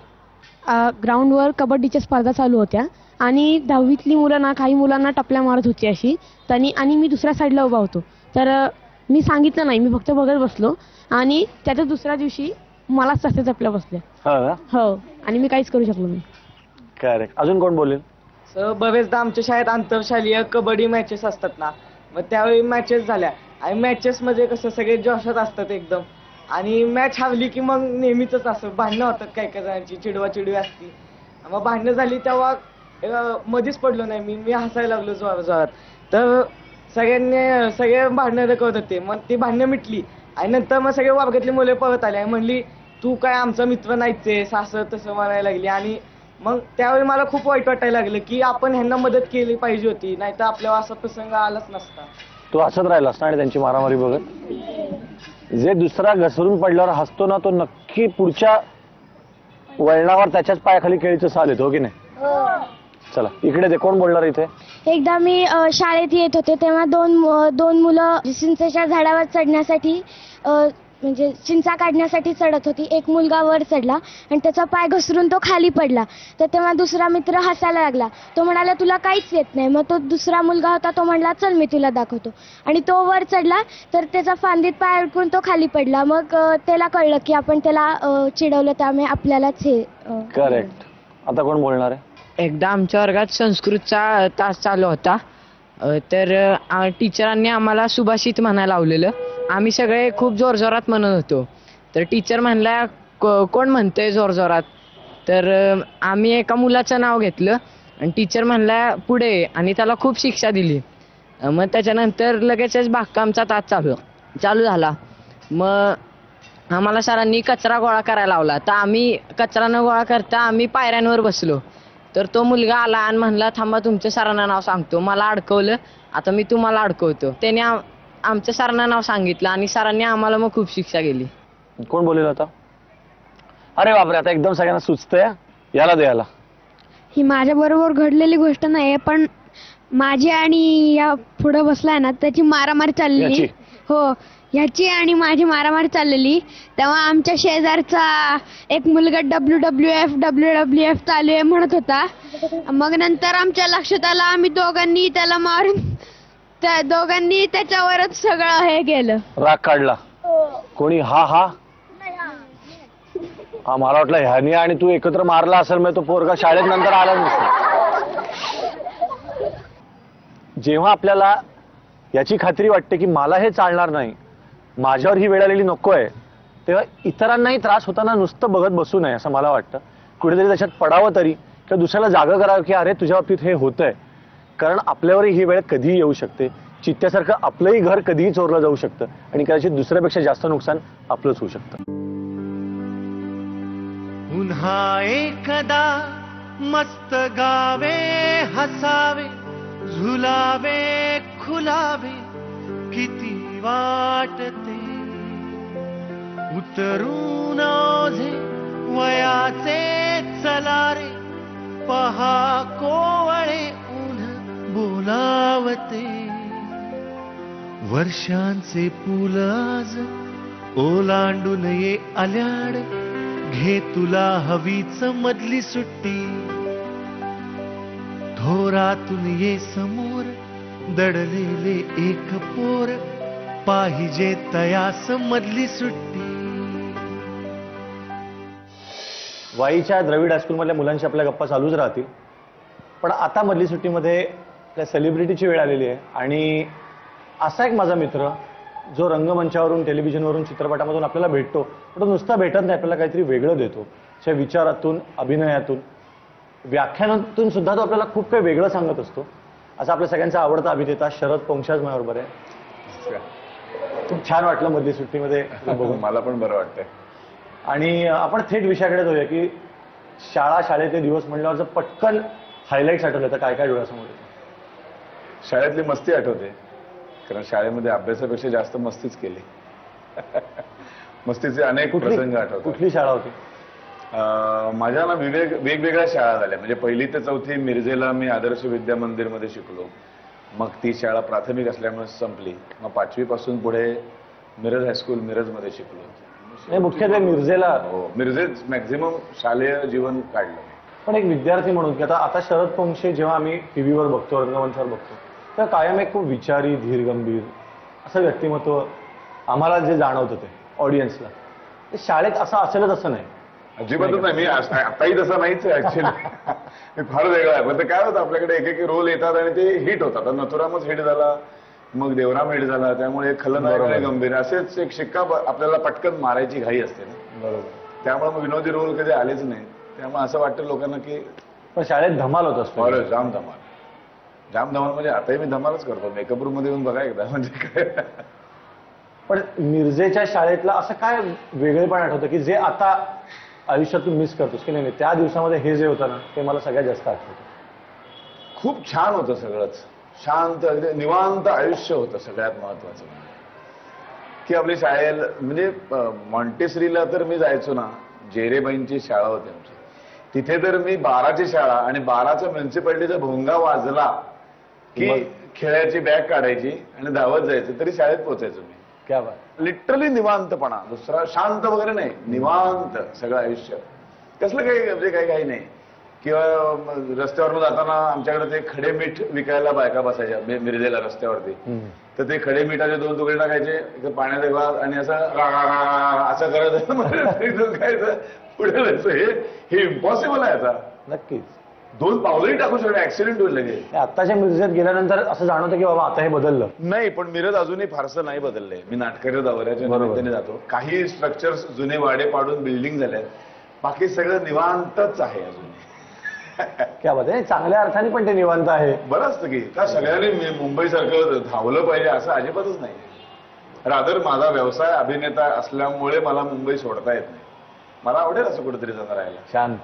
ग्राउंडवर कबड्डीच्या स्पर्धा चालू होत्या आणि 10वीतली मुलं ना काही मुलांना टपल्या मारत होती अशी, आणि मी दुसऱ्या साईडला उभा होतो. तर मी सांगितलं नाही, मी फक्त बघत बसलो आणि त्याच्या दुसऱ्या दिवशी मलाच तसे टपल्या बसल्या. हो, आणि मी काहीच करू शकलो नाही. करेक्ट. अजून कोण बोलेल. सर बरेचदा आमच्या शाळेत आंतरशालीय कबड्डी मॅचेस असतात ना, मग त्यावेळी मॅचेस झाल्या आणि मॅचेस मध्ये कसं सगळे जोशात असतात एकदम, आणि मॅच हरली की मग नेहमीच असं भांडणं होतात, काही काही जणांची चिडवाचिडवी असती. मग भांडणं झाली तेव्हा मध्येच पडलो नाही मी हसायला लागलो जोरात. तर सगळे भांडणं करत होते, मग ती भांडणं मिटली आणि नंतर मग सगळे वर्गातली मुले परत आले आणि म्हणली तू काय आमचा मित्र नाहीच, असं तसं म्हणायला लागली. आणि मग त्यावेळी मला खूप वाईट वाटायला लागलं की आपण ह्यांना मदत केली पाहिजे होती, नाहीतर आपल्याला असा प्रसंग आलाच नसता. तो हसत राहिला असता आणि त्यांची मारामारी बघत. जे दुसरा घसरून पडल्यावर हसतो ना, तो नक्की पुढच्या वळणावर त्याच्याच पायाखाली केळीचं साल येतो, हो की नाही. चला इकडे ते कोण बोलणार इथे. एकदा मी शाळेत येत होते तेव्हा दोन मुलं चिंचेच्या झाडावर चढण्यासाठी म्हणजे चिंचा काढण्यासाठी चढत होती. एक मुलगा वर चढला आणि त्याचा पाय घसरून तो खाली पडला. तर तेव्हा दुसरा मित्र हसायला लागला. तो म्हणाला तुला काहीच येत नाही. मग तो दुसरा मुलगा होता तो म्हणला चल मी तुला दाखवतो. आणि तो वर चढला तर त्याचा फांदीत पाय अडकून तो खाली पडला. मग त्याला कळलं की आपण त्याला चिडवलं, त्यामुळे आपल्यालाच हे. करेक्ट. आता कोण बोलणार आहे. एकदा आमच्या वर्गात संस्कृतचा तास चालू होता, तर टीचरांनी आम्हाला सुभाषित म्हणायला लावलेलं. आम्ही सगळे खूप जोरजोरात म्हणत होतो. तर टीचर म्हणल्या कोण म्हणतंय जोरजोरात. तर आम्ही एका मुलाचं नाव घेतलं आणि टीचर म्हणल्या पुढे, आणि त्याला खूप शिक्षा दिली. मग त्याच्यानंतर लगेचच बागकामचा तास चालू झाला. मग आम्हाला सरांनी कचरा गोळा करायला लावला. तर आम्ही कचरा न गोळा करता आम्ही पायऱ्यांवर बसलो. तर तो मुलगा आला आणि म्हणला थांबा तुमच्या सरांना नाव सांगतो. मला अडकवलं, आता मी तुम्हाला अडकवतो. त्याने आमच्या सरांना नाव सांगितलं आणि सरांनी आम्हाला मग खूप शिक्षा केली. कोण बोलेल आता. अरे बापरे, आता एकदम सगळ्यांना सुचतंय. याला दे याला. ही माझ्या बरोबर घडलेली गोष्ट नाही, पण माझी आणि या पुढे बसलाय ना त्याची मारामारी चाललेली. याची? हो, ह्याची आणि माझी मारामारी चाललेली. तेव्हा आमच्या शेजारचा एक मुलगा WWF चालू आहे म्हणत होता. मग नंतर आमच्या लक्षात आलं, आम्ही दोघांनी त्याला मारून त्या दोघांनी त्याच्यावरच सगळं हे केलं. राग काढला कोणी? हा मला वाटलं ह्यानी आणि तू एकत्र मारला असेल, मग तो पोरगा शाळेत नंतर आला नसतो. जेव्हा आपल्याला याची खात्री वाटते की मला हे चालणार नाही, माझ्यावर ही वेळ आलेली नको आहे, तेव्हा इतरांनाही त्रास होताना नुसतं बघत बसू नये असं मला वाटतं. कुठेतरी त्याच्यात पडावं तरी, किंवा दुसऱ्याला जागं करावं की अरे तुझ्या बाबतीत हे होतंय. कारण आपल्यावरही ही वेळ कधीही येऊ शकते. चित्त्यासारखं आपलंही घर कधीही चोरलं जाऊ शकतं आणि कदाचित दुसऱ्यापेक्षा जास्त नुकसान आपलंच होऊ शकतं. पुन्हा एकदा मस्त गावे, हसावे, झुलावे, खुलावे, किती वाटते उतरून ओझे वयाचे चलारे, पहा कोवळे ऊन बोलावते. वर्षांचे पूल आज ओलांडून ये आल्याड, घे तुला हवीच मधली सुट्टी. थोरातून ये समोर दडलेले एक पोर, पाहिजे तयास मधली सुट्टी. वाईच्या द्रविड हायस्कूलमधल्या मुलांशी आपल्या गप्पा चालूच राहतील. पण आता मधली सुट्टीमध्ये त्या सेलिब्रिटीची वेळ आलेली आहे. आणि असा एक माझा मित्र जो रंगमंचावरून, टेलिव्हिजनवरून, चित्रपटामधून आपल्याला भेटतो, पण तो नुसता भेटत नाही, आपल्याला काहीतरी वेगळं देतो. त्या विचारातून, अभिनयातून, व्याख्यानातून सुद्धा तो आपल्याला खूप काही वेगळं सांगत असतो. असा आपल्या सगळ्यांचा आवडता अभिनेता शरद पोंक्षाज माझ्याबरोबर आहे. खूप छान वाटलं मधली सुट्टीमध्ये बघून. मला पण बरं वाटतंय. आणि आपण थेट विषयाकडे जाऊया की शाळेचे दिवस म्हणल्यावर जर पटकन हायलाईट्स आठवले तर काय काय डोळ्यासमोर येतं? शाळेतली मस्ती आठवते, कारण शाळेमध्ये अभ्यासापेक्षा जास्त मस्तीच केली. मस्तीचे अनेक प्रसंग आठवतात. कुठली शाळा होती? माझ्या ना वेगवेगळ्या शाळा झाल्या. म्हणजे 1ली ते 4थी मिरजेला मी आदर्श विद्या मंदिरमध्ये शिकलो. मग ती शाळा प्राथमिक असल्यामुळे संपली. मग 5वी पासून पुढे मिरज हायस्कूल मिरजमध्ये शिकलो. मुख्यत्वे मिरजेला? हो, मिरजेत मॅक्झिमम शालेय जीवन काढलं. पण एक विद्यार्थी म्हणून की आता शरद पोंक्षे जेव्हा आम्ही टीव्हीवर बघतो, रंगमंचावर बघतो, तर कायम एक खूप विचारी, धीरगंभीर असं व्यक्तिमत्व आम्हाला जे जाणवतं ते ऑडियन्सला, शाळेत असं असेलच असं नाही. अजिबातच नाही. मी आताही तसं नाहीच आहे ऍक्च्युली. मी फार वेगळा आहे. पण ते काय होतं, आपल्याकडे एक रोल येतात आणि ते हिट होतात. नथुरामच हिट झाला, मग देवराम हिट झाला, त्यामुळे खलनायक आणि गंभीर असेच एक शिक्का आपल्याला पटकन मारायची घाई असते ना. बरोबर. त्यामुळे मग विनोदी रोल कधी आलेच नाही. त्यामुळे असं वाटतं लोकांना की पण शाळेत धमाल होत असतो. जाम धमाल. जाम धमाल म्हणजे आताही मी धमालच करतो. मेकअप रूम मध्ये येऊन बघा एकदा, म्हणजे काय. पण मिरजेच्या शाळेतला असं काय वेगळेपण आठवतं की जे आता आयुष्यात तू मिस करतोस की नाही? त्या दिवसामध्ये हे जे होतं ना ते मला सगळ्यात जास्त आठवतं. खूप छान होतं सगळंच. शांत, अगदी निवांत आयुष्य होतं. सगळ्यात महत्वाचं की आपली शाळेला म्हणजे मॉन्टेसरीला तर मी जायचो ना, जेरेबाईंची शाळा होती आमची. तिथे तर मी 12ची शाळा आणि 12चा म्युन्सिपाल्टीचा भोंगा वाजला की खेळाची बॅग काढायची आणि धावत जायचं, तरी शाळेत पोहोचायचो मी. क्या बात. लिटरली निवांतपणा, दुसरा शांत वगैरे नाही, निवांत सगळं आयुष्य. कसलं काही म्हणजे काही नाही. किंवा रस्त्यावरून जाताना आमच्याकडे ते खडे मीठ विकायला बायका बसायच्या मिरजेला रस्त्यावरती. तर ते खडे मिठाचे 2 तुकडे टाकायचे, पाण्याचा ग्लास आणि असं असं करायचं, खायचं, पुढे जायचं. हे इम्पॉसिबल आहे आता. नक्कीच. 2 पावलंही टाकू शकतो, ऍक्सिडेंट होईल लगेच. आत्ताच्या मिरजेत गेल्यानंतर असं जाणवतं की बाबा आता हे बदललं नाही. पण मिरज अजूनही फारसं नाही बदललंय. मी नाटकाच्या दौऱ्याच्या निमित्ताने जातो. काही स्ट्रक्चर्स जुने वाडे पाडून बिल्डिंग झाल्यात, बाकी सगळं निवांतच आहे अजून. क्या बात आहे. चांगल्या अर्थाने पण ते निवांत आहे. बरं असतं की का सगळ्यांनी मुंबईसारखं धावलं पाहिजे असं अजिबातच नाही. रादर माझा व्यवसाय अभिनेता असल्यामुळे मला मुंबई सोडता येत नाही. मला आवडेल असं कुठेतरी जाणार राहायला. शांत.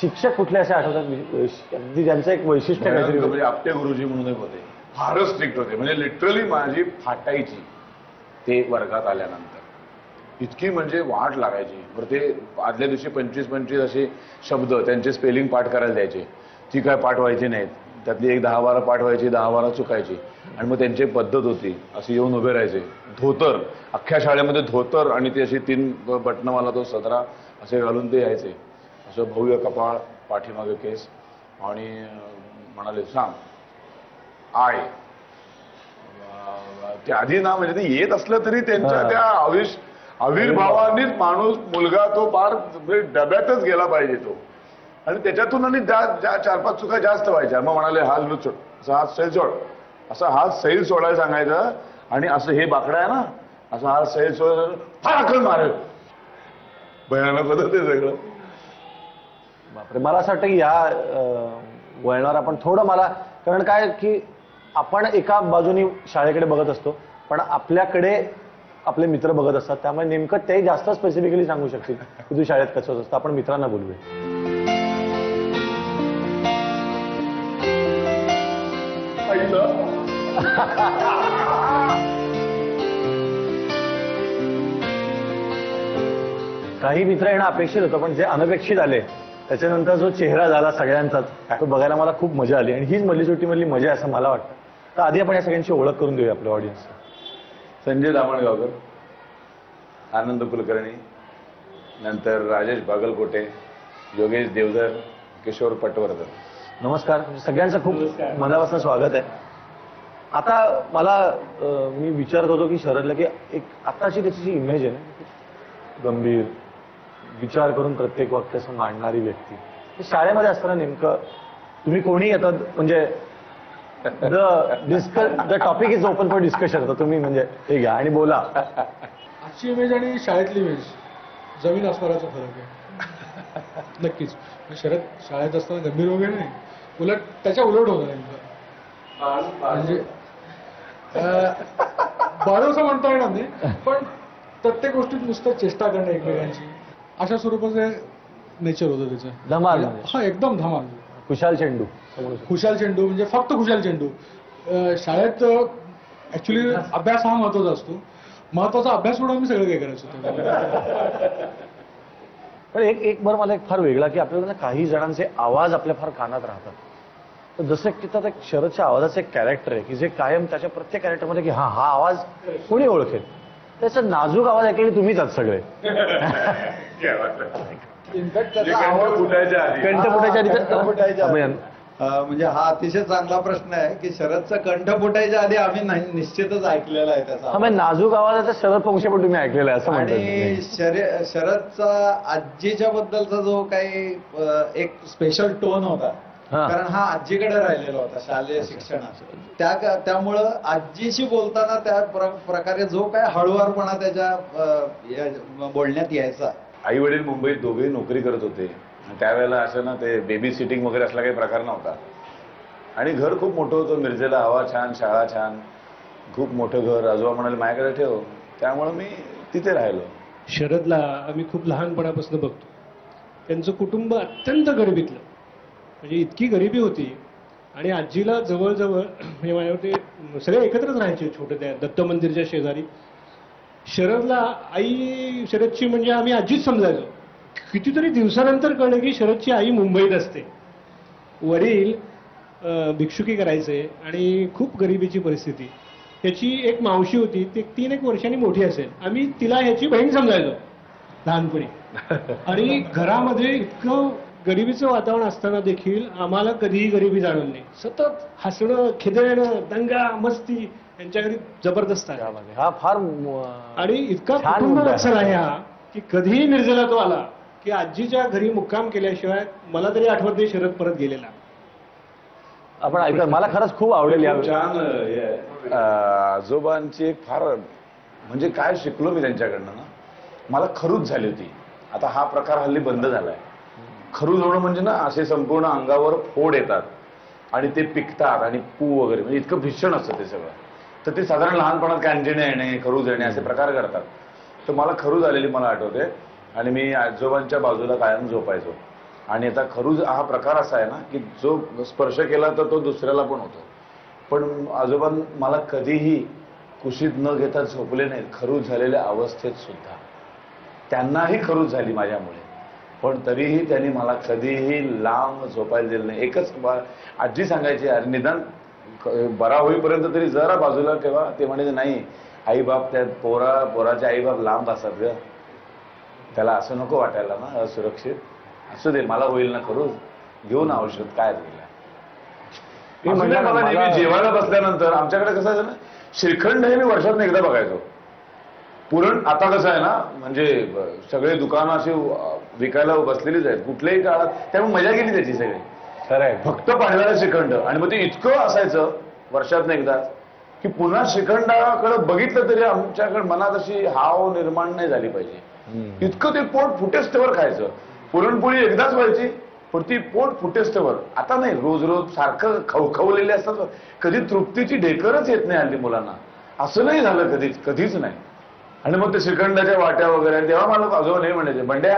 शिक्षक कुठले असे आठवतात अगदी ज्यांचं एक वैशिष्ट्य? म्हणजे आपटे गुरुजी म्हणून एक होते, फारच स्ट्रिक्ट होते. म्हणजे लिटरली माझी फाटायची ते वर्गात आल्यानंतर. इतकी म्हणजे वाट लागायची. बरं ते आदल्या दिवशी 25 असे शब्द त्यांचे स्पेलिंग पाठ करायला द्यायचे. ती काय पाठ व्हायची नाहीत. त्यातली एक 10-12 पाठ व्हायची, 10-12 चुकायची. आणि मग त्यांची पद्धत होती, असे येऊन उभे राहायचे, धोतर, अख्ख्या शाळेमध्ये धोतर आणि ती अशी 3 बटणवाला तो सदरा असे घालून ते यायचे. असं भव्य कपाळ, पाठीमागे केस, आणि म्हणाले सांग आय. ते आधी ना म्हणजे ते येत असलं तरी त्यांच्या त्या आविर्भावानेच माणूस, मुलगा तो फार डब्यातच गेला पाहिजे तो. आणि त्याच्यातून आणि ज्या 4-5 चुका जास्त व्हायच्या. मग म्हणाले हात लूज सोड, असा हात सैल सोड, असा हात सैल सोडायला सांगायचं. आणि असं हे बाकडं आहे ना, असं हात सैल सोड, फार मारेल. भयानक होतं ते सगळं. बापरे, मला असं वाटतं की या वळणावर आपण थोडं, मला कारण काय की आपण एका बाजूनी शाळेकडे बघत असतो, पण आपल्याकडे आपले मित्र बघत असतात, त्यामुळे नेमकं ते जास्त स्पेसिफिकली सांगू शकतील की तू शाळेत कसं असतं. आपण मित्रांना बोलूया. काही मित्र येणं अपेक्षित होतं, पण जे अनपेक्षित आले त्याच्यानंतर जो चेहरा झाला सगळ्यांचाच, तो बघायला मला खूप मजा आली. आणि हीच मधली सुट्टीमधली मजा आहे असं मला वाटतं. तर आधी आपण या सगळ्यांची ओळख करून देऊया आपल्या ऑडियन्सला. संजय दामणगावकर, आनंद कुलकर्णी, नंतर राजेश बागलकोटे, योगेश देवधर, किशोर पटवर्धन. नमस्कार, सगळ्यांचं खूप मनापासून स्वागत आहे. आता मला मी विचारत होतो की शरदला की एक आताची त्याची जी इमेज आहे ना, गंभीर विचार करून प्रत्येक वाक्य असं मांडणारी व्यक्ती, शाळेमध्ये असताना नेमकं तुम्ही कोणी येतात म्हणजे the topic is open for discussion, तर तुम्ही म्हणजे हे घ्या आणि बोला. आजची इमेज आणि शाळेतली इमेज जमीन आसमानाचा फरक आहे. नक्कीच. शरद शाळेत असताना गंभीर वगैरे नाही, उलट त्याच्या उलट होतं नेमकं. म्हणजे बाळूचं म्हणता येणार नाही, पण प्रत्येक गोष्टीत नुसतं चेष्टा करणं एकमेकांची, अशा स्वरूपाचं नेचर होतं त्याचं. धमाल. हा, एकदम धमाल. खुशाल चेंडू. खुशाल चेंडू म्हणजे फक्त खुशाल चेंडू. शाळेत ऍक्च्युली अभ्यास हा महत्वाचा असतो. महत्वाचा अभ्यास सोडून आम्ही सगळं काही करायचं. पण एक बरं मला एक फार वेगळा की आपल्याला काही जणांचे आवाज आपल्या फार कानात राहतात. तर जसं की त्यात एक शरदच्या आवाजाचं एक कॅरेक्टर आहे की जे कायम त्याच्या प्रत्येक कॅरेक्टरमध्ये की हा आवाज कोणी ओळखेल. त्याचा नाजूक आवाज ऐकले तुम्हीच आहात सगळे. इनफॅक्ट कंठ फुटायच्या आधी म्हणजे हा अतिशय चांगला प्रश्न आहे की शरदचा कंठ फुटायच्या आधी आम्ही निश्चितच ऐकलेला आहे त्याचा. नाजूक आवाजाचा शरद पंक्ष पण तुम्ही ऐकलेला आहे असं म्हणतात. आणि शरदचा आजीच्या बद्दलचा जो काही एक स्पेशल टोन होता, कारण हा आजीकडे राहिलेला होता शालेय शिक्षणात, त्यामुळं आजीशी बोलताना त्या प्रकारे जो काय हळुवारपणा त्याच्या बोलण्यात यायचा. आई वडील मुंबईत दोघेही नोकरी करत होते. त्यावेळेला असं ना ते बेबी सिटिंग वगैरे असला काही प्रकार नव्हता. आणि घर खूप मोठं होतं, मिरजेला हवा छान, शाळा छान, खूप मोठं घर. आजोबा म्हणाले माझ्याकडे ठेव, त्यामुळे मी तिथे राहिलो. शरदला आम्ही खूप लहानपणापासून बघतो. त्यांचं कुटुंब अत्यंत गरिबीतलं, म्हणजे इतकी गरिबी होती. आणि आजीला जवळजवळ म्हणजे माझ्यावरती सगळे एकत्रच राहायचे छोटे त्या दत्त मंदिरच्या शेजारी. शरदला आई शरदची म्हणजे आम्ही आजीच समजायचो. कितीतरी दिवसानंतर कळलं की शरदची आई मुंबईत असते. वडील भिक्षुकी करायचे आणि खूप गरिबीची परिस्थिती. त्याची एक मावशी होती, ती 3-1 वर्षांनी मोठी असेल. आम्ही तिला ह्याची बहीण समजायचो लहानपणी. आणि घरामध्ये इतकं गरिबीचं वातावरण असताना देखील आम्हाला कधीही गरिबी जाणवली नाही. सतत हसणं, खेळणं, दंगा मस्ती यांच्या घरी जबरदस्त आहे. हा फार आणि इतका कुटुंब वत्सल आहे हा की कधीही मिरजेला तो आला की आजीच्या घरी मुक्काम केल्याशिवाय मला तरी आठवत नाही शरद परत गेलेला. आपण ऐका, मला खरंच खूप आवडेल. छान आजोबांची एक फार म्हणजे काय शिकलो मी त्यांच्याकडनं ना, मला खरूच झाली होती. आता हा प्रकार हल्ली बंद झालाय. खरूज होणं म्हणजे ना असे संपूर्ण अंगावर फोड येतात आणि ते पिकतात आणि पू वगैरे, म्हणजे इतकं भीषण असतं ते सगळं. तर ते साधारण लहानपणात कांजिण्या येणे, खरूज येणे असे प्रकार करतात. तर मला खरूज आलेली मला आठवते. आणि मी आजोबांच्या बाजूला कायम झोपायचो. आणि आता खरूज हा प्रकार असा आहे ना की जो स्पर्श केला तर तो दुसऱ्याला पण होतो. पण आजोबा मला कधीही कुशीत न घेता झोपले नाहीत, खरूज झालेल्या अवस्थेत सुद्धा. त्यांनाही खरूज झाली माझ्यामुळे, पण तरीही त्यांनी मला कधीही लांब झोपायला दिलं नाही. एकच आजी सांगायची, अरे निदान बरा होईपर्यंत तरी जरा बाजूला ठेवा. ते म्हणायचे नाही, आईबाप त्या पोराचे आईबाप लांब असतात ग, त्याला असं नको वाटायला ना असुरक्षित, असू दे मला होईल ना, करू घेऊन औषध काय झालं. मला नेहमी जेवायला बसल्यानंतर आमच्याकडे कसं आहे ना, श्रीखंड हे मी वर्षातून एकदा बघायचो. पुरण आता कसं आहे ना, म्हणजे सगळे दुकानं अशी विकायला बसलेलीच आहेत कुठल्याही काळात, त्यामुळे मजा गेली त्याची सगळी. खरंय, फक्त पाहिलेलं श्रीखंड. आणि मग ते इतकं असायचं वर्षातून एकदा की पुन्हा श्रीखंडाकडे बघितलं तरी आमच्याकडे मनात अशी हाव निर्माण नाही झाली पाहिजे. इतकं ते पोट फुटेस्तवर खायचं. पुरणपोळी एकदाच व्हायची पण ती पोट फुटेस्तवर. आता नाही, रोज रोज सारखं खवखवलेले असतात, कधी तृप्तीची ढेकरच येत नाही हल्ली मुलांना. असं नाही झालं कधीच नाही. आणि मग ते श्रीखंडाच्या वाट्या वगैरे, तेव्हा मला आजोबा नाही म्हणायचे, बंड्या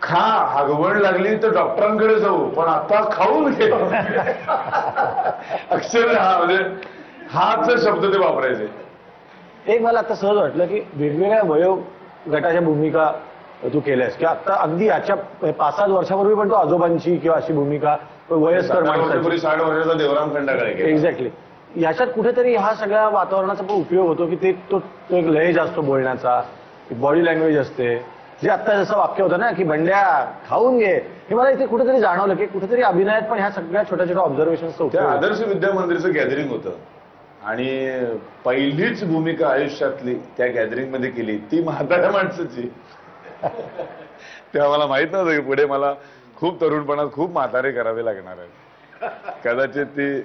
खा, हागवण लागली तर डॉक्टरांकडे जाऊ, पण आता खाऊन घे. अक्षरशः म्हणजे हाच शब्द ते वापरायचे. एक मला आता सहज वाटलं की वेगवेगळ्या वयोगटाच्या भूमिका तू केल्यास, की आता अगदी याच्या 5-7 वर्षापूर्वी पण तू आजोबांची किंवा अशी भूमिका वयस्कर माणसाची, 60 वर्षाचा देवराम खंडाकडे. एक्झॅक्टली. याच्यात कुठेतरी हा सगळ्या वातावरणाचा पण उपयोग होतो की ते तो एक लहेज असतो बोलण्याचा, बॉडी लँग्वेज असते. जे आता जसं वाक्य होतं ना की बंड्या खाऊन घे, हे मला इथे कुठेतरी जाणवलं की कुठेतरी अभिनयात पण ह्या सगळ्या छोट्या छोट्या ऑब्झर्वेशनचा उपयोग. आदर्श विद्या मंदिरचं गॅदरिंग होतं आणि पहिलीच भूमिका आयुष्यातली त्या गॅदरिंग मध्ये केली ती म्हाताऱ्या माणसाची. तेव्हा मला माहित नव्हतं की पुढे मला खूप तरुणपणात खूप म्हातारे करावे लागणार आहे. कदाचित ती